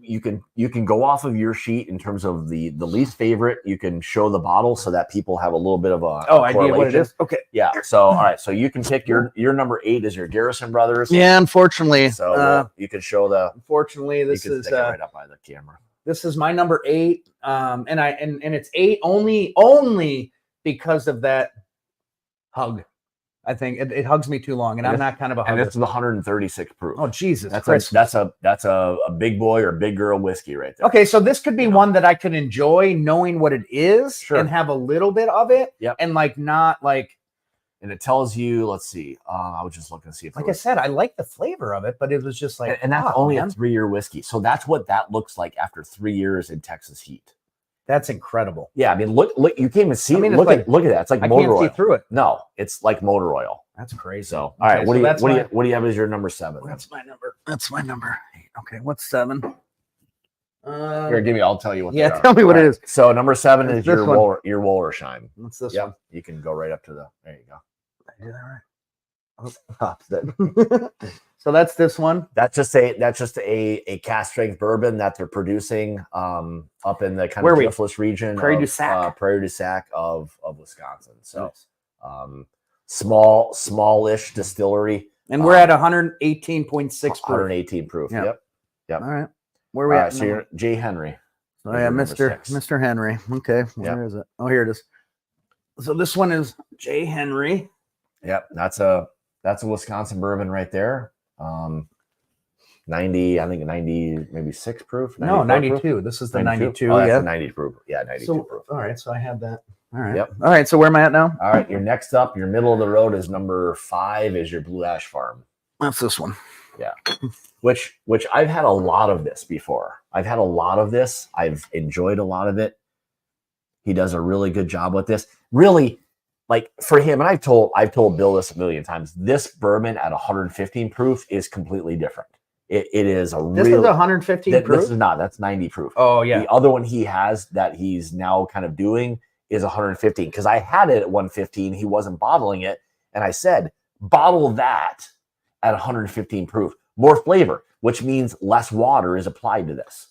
you can go off of your sheet in terms of the least favorite. You can show the bottle so that people have a little bit of a idea what it is. Okay, yeah. So all right, so you can pick your number 8 is your Garrison Brothers. Yeah, unfortunately. So you can show the. Unfortunately, this is right up by the camera. This is my number 8, and it's 8 only because of that hug. I think it hugs me too long, and I'm not kind of a hugger. And this is 136 proof. Oh Jesus, that's a big boy or big girl whiskey right there. Okay, so this could be one that I could enjoy knowing what it is and have a little bit of it, and not like. And it tells you. Let's see. I was just looking to see if. Like I said, I like the flavor of it, but it was just like. And that's only a 3-year whiskey, so that's what that looks like after 3 years in Texas heat. That's incredible. Yeah, I mean, look, you can't even see. Look at that. It's like I motor can't oil. See through it. No, it's like motor oil. That's crazy. So, all right, what do you have as your number 7? That's my number. Okay, what's 7? Here, I'll tell you what. Yeah, tell me what it is. So number 7 is your Wollersheim. What's this one? You can go right up to the. There you go. Did I do that right? So that's this one. That's just a cask strength bourbon that they're producing up in the kind of Driftless region, Prairie du Sac of Wisconsin. So smallish distillery, and we're at 118.6 proof. 118 proof. Yep. All right, where are we at? So you're J. Henry. Oh yeah, Mr. Henry. Okay, where is it? Oh, here it is. So this one is J. Henry. Yep, that's a Wisconsin bourbon right there. 90, I think 90, maybe 6 proof. No, 92. Proof? This is the 92. Oh, that's the 90 proof. Yeah, 92 proof. All right, so I have that. All right. Yep. All right, so where am I at now? All right, your next up, your middle of the road is number 5 is your Blue Ash Farm. That's this one. Yeah. Which I've had a lot of this before. I've enjoyed a lot of it. He does a really good job with this. Really, like for him, and I've told Bill this a million times, this bourbon at 115 proof is completely different. It is This is 115 proof? This is not. That's 90 proof. Oh, yeah. The other one he has that he's now kind of doing is 115. Because I had it at 115. He wasn't bottling it. And I said, bottle that at 115 proof. More flavor, which means less water is applied to this.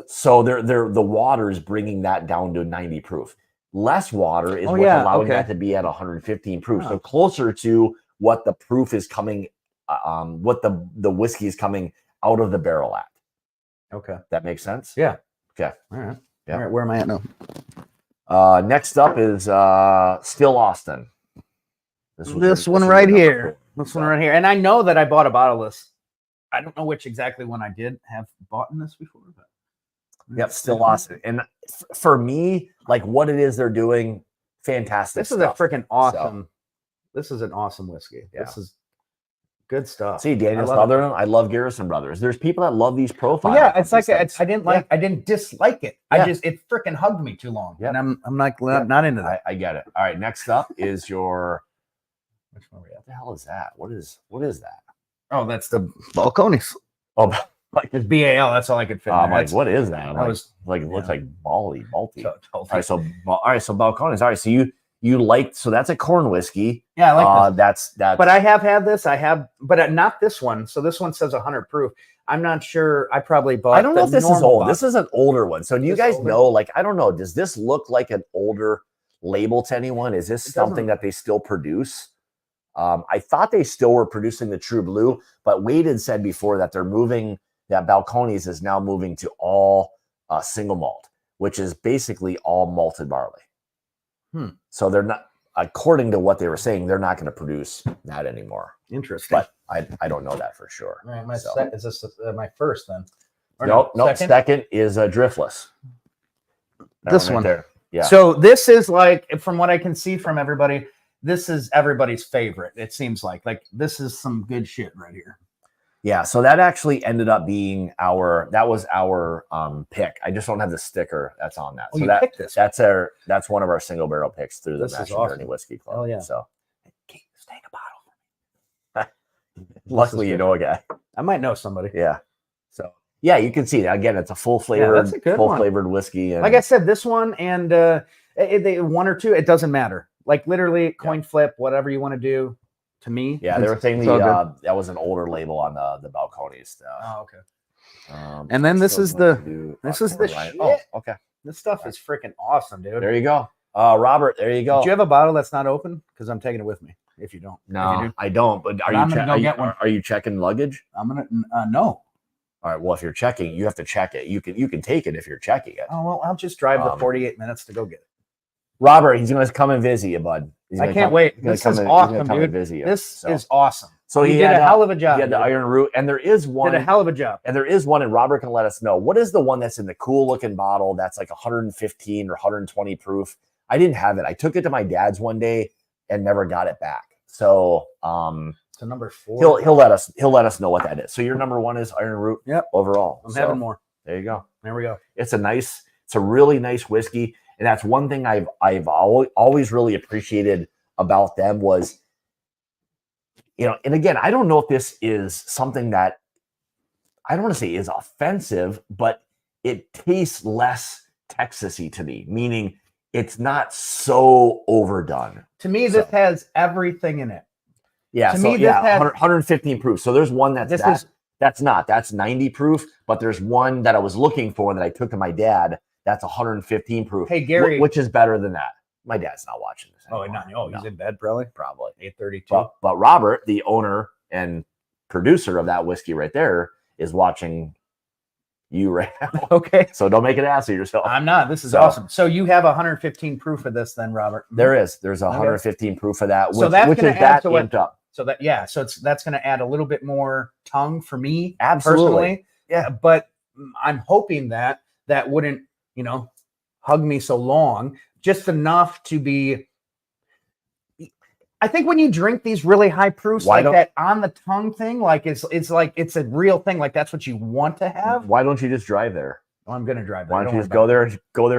So the water is bringing that down to 90 proof. Less water is what's allowing that to be at 115 proof. So closer to what the proof is coming, what the whiskey is coming out of the barrel at. Okay. That makes sense? Yeah. Okay. All right. Yeah. All right. Where am I at now? Next up is Still Austin. This one right here. This one right here. And I know that I bought a bottle of this. I don't know which exactly one I did have bought in this before, but. Yep, Still Austin. And for me, like what it is they're doing, fantastic. This is a freaking awesome. This is an awesome whiskey. Yeah. This is good stuff. See, Daniel Sutherland, I love Garrison Brothers. There's people that love these profiles. Well, yeah, it's like I didn't dislike it. It freaking hugged me too long. Yeah. And I'm not into that. I get it. All right, next up is your which one are we at? What the hell is that? What is that? Oh, that's the Balcones. Oh, like, it's BAL. That's all I could fit. I'm in there. like, what is that? That was like it looks like malty. so All right, so Balcones. All right, so you liked, so that's a corn whiskey. yeah, I like this. That's But I have had this. But not this one. So this one says 100 proof. I'm not sure. I probably bought. I don't know if this is normal old. bottle. This is an older one. So do you This guys older? know? Like, I don't know. Does this look like an older label to anyone? Is this It something that they still produce? I thought they still were producing the True Blue, but Wade had said before that they're moving. That Balcones is now moving to all single malt, which is basically all malted barley. So they're not, according to what they were saying, they're not going to produce that anymore. Interesting. But I don't know that for sure. All right, So- is this my first then? Or Nope. second? Second is Driftless. That This right one. there. Yeah. So this is like, from what I can see from everybody, this is everybody's favorite. It seems like this is some good shit right here. Yeah, so that actually ended up being our pick. I just don't have the sticker that's on that. Oh, So you picked this. that's one of our single barrel picks through the This is Mash awesome. Journey Whiskey Club. Oh, yeah. So Keep staying a bottle. luckily is you good. know a guy. I might know somebody. Yeah. So yeah, you can see that again. It's a full flavored, that's a good one. whiskey. And Like I said, this one and they, one or two, it doesn't matter. Like literally coin flip, whatever you want to do. To me, yeah, they were saying it's all that was an older label on the Balcones stuff. Oh, okay. And then this still is going the- to do this is the Ryan. shit. Oh, okay. This stuff is freaking awesome, dude. There you go. Robert, there you go. Do you have a bottle that's not open? Because I'm taking it with me. If you don't, No, if you do, I don't. But are I'm you, gonna go get one. are you checking luggage? I'm gonna no. All right. Well, if you're checking, you have to check it. You can take it if you're checking it. Oh well, I'll just drive the Um, 48 minutes to go get it. Robert, he's gonna come and visit you, bud. He's I gonna can't come- wait. he's gonna This come is and- he's gonna awesome, come and dude. visit you. This So- is awesome. So he he did had a hell of a job. He had the dude. Iron Root, and there is one. Did a hell of a job. And there is one, and Robert can let us know. What is the one that's in the cool looking bottle that's like 115 or 120 proof? I didn't have it. I took it to my dad's one day and never got it back. So So number 4. he'll let us know what that is. So your number one is Iron Root. Yep. Overall. I'm So, having more. there you go. There we go. It's a really nice whiskey. And that's one thing I've always really appreciated about them was, and again, I don't know if this is something that I don't want to say is offensive, but it tastes less Texas-y to me, meaning it's not so overdone. To me, this So- has everything in it. Yeah, To so me, this yeah, has- 115 proof. So there's one This is that's 90 proof, but there's one that I was looking for that I took to my dad. That's 115 proof. Hey, Gary. which is better than that. My dad's not watching this. Oh, anymore. he's No, in bed probably. probably. 8:32. But Robert, the owner and producer of that whiskey right there, is watching you right now. Okay. So don't make an ass of yourself. I'm not. This is So- awesome. So you have 115 proof of this then, Robert? There's Okay. 115 proof of that, So which, that's which gonna is add that to what- amped up. So that's going to add a little bit more tongue for me Absolutely. personally. Yeah. But I'm hoping that wouldn't, hug me so long, just enough to be. I think when you drink these really high proofs Why like don't- that on the tongue thing, like it's like it's a real thing. Like that's what you want to have. Why don't you just drive there? Oh, I'm going to drive. Why don't you just go there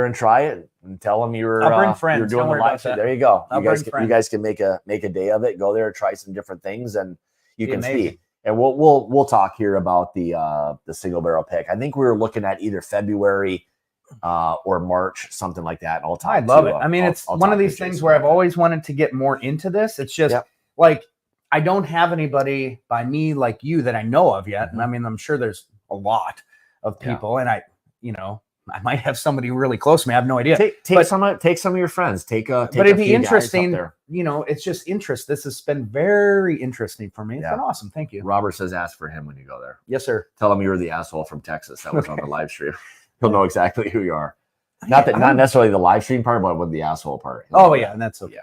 and try it and tell them you're I'll bring you're friends. doing Don't the worry live about stream. that. There you go. I'll You guys bring can, you guys can make a day of it. Go there, try some different things, and you Be can amazing. see. And we'll talk here about the single barrel pick. I think we were looking at either February or March, something like that. And I'll talk. I love to, it. I mean, I'll- it's I'll one talk of to these things Jason where about I've that. always wanted to get more into this. It's just Yep. like I don't have anybody by me like you that I know of yet. Mhm. And I mean, I'm sure there's a lot of Yeah. people, and I might have somebody really close to me. I have no idea. Take But- some of your friends. Take but a it'd be few guys up interesting. there. It's just interest. This has been very interesting for me. It's Yeah. been awesome. Thank you. Robert says, ask for him when you go there. Yes, sir. Tell him you were the asshole from Texas that was on the live stream. He'll know exactly who you are. Yeah, Not necessarily the live stream part, but with the asshole part. Oh yeah, and that's okay. Yeah.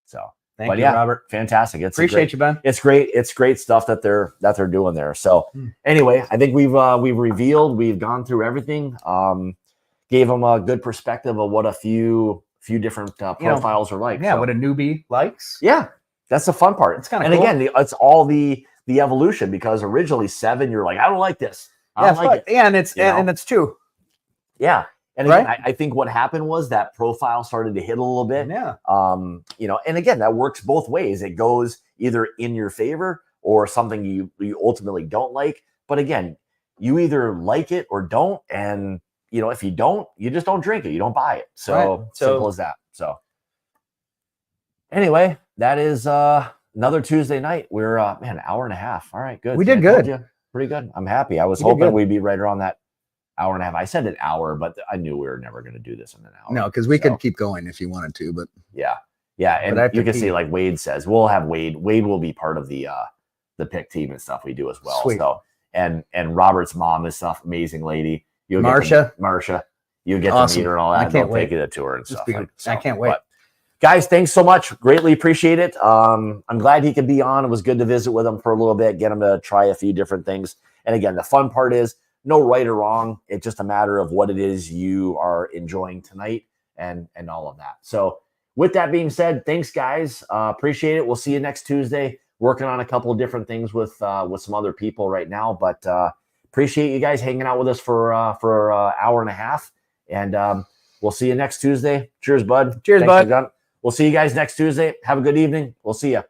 So Thank But you, yeah, Robert. fantastic. Appreciate you, Ben. It's great. It's great stuff that they're doing there. So anyway, I think we've revealed, we've gone through everything. Gave them a good perspective of what a few different profiles are like. Yeah, So, what a newbie likes. yeah, that's the fun part. It's kinda and cool. again, it's all the evolution, because originally 7, you're like, I don't like this. I Yeah, don't like it. and it's You know? and it's true. Yeah. And Right? again, I think what happened was that profile started to hit a little bit. Yeah. And again, that works both ways. It goes either in your favor or something you ultimately don't like. But again, you either like it or don't. And, you know, if you don't, you just don't drink it. You don't buy it. So Right. simple as that. So anyway, that is another Tuesday night. We're, man, an hour and a half. All right, good. We See, did I told good. you, pretty good. I'm happy. I was We did hoping good. we'd be right around that hour and a half. I said an hour, but I knew we were never going to do this in an hour. No, because we So, could keep going if you wanted to, but yeah. Yeah. And But I have you to can see, pee. like Wade says, we'll have Wade. Wade will be part of the pick team and stuff we do as well. Sweet. So, and Robert's mom is stuff, amazing lady. You'll Marsha. Marsha. You get Awesome. to meet her and all I that. can't They'll take wait. you to tour and Just stuff. be- Like, I can't wait. But, guys, thanks so much. Greatly appreciate it. I'm glad he could be on. It was good to visit with him for a little bit, get him to try a few different things. And again, the fun part is no right or wrong. It's just a matter of what it is you are enjoying tonight and all of that. So with that being said, thanks, guys. Appreciate it. We'll see you next Tuesday. Working on a couple of different things with some other people right now, but appreciate you guys hanging out with us for an hour and a half. And we'll see you next Tuesday. Cheers, bud. Cheers, Thanks, bud. John. We'll see you guys next Tuesday. Have a good evening. We'll see you.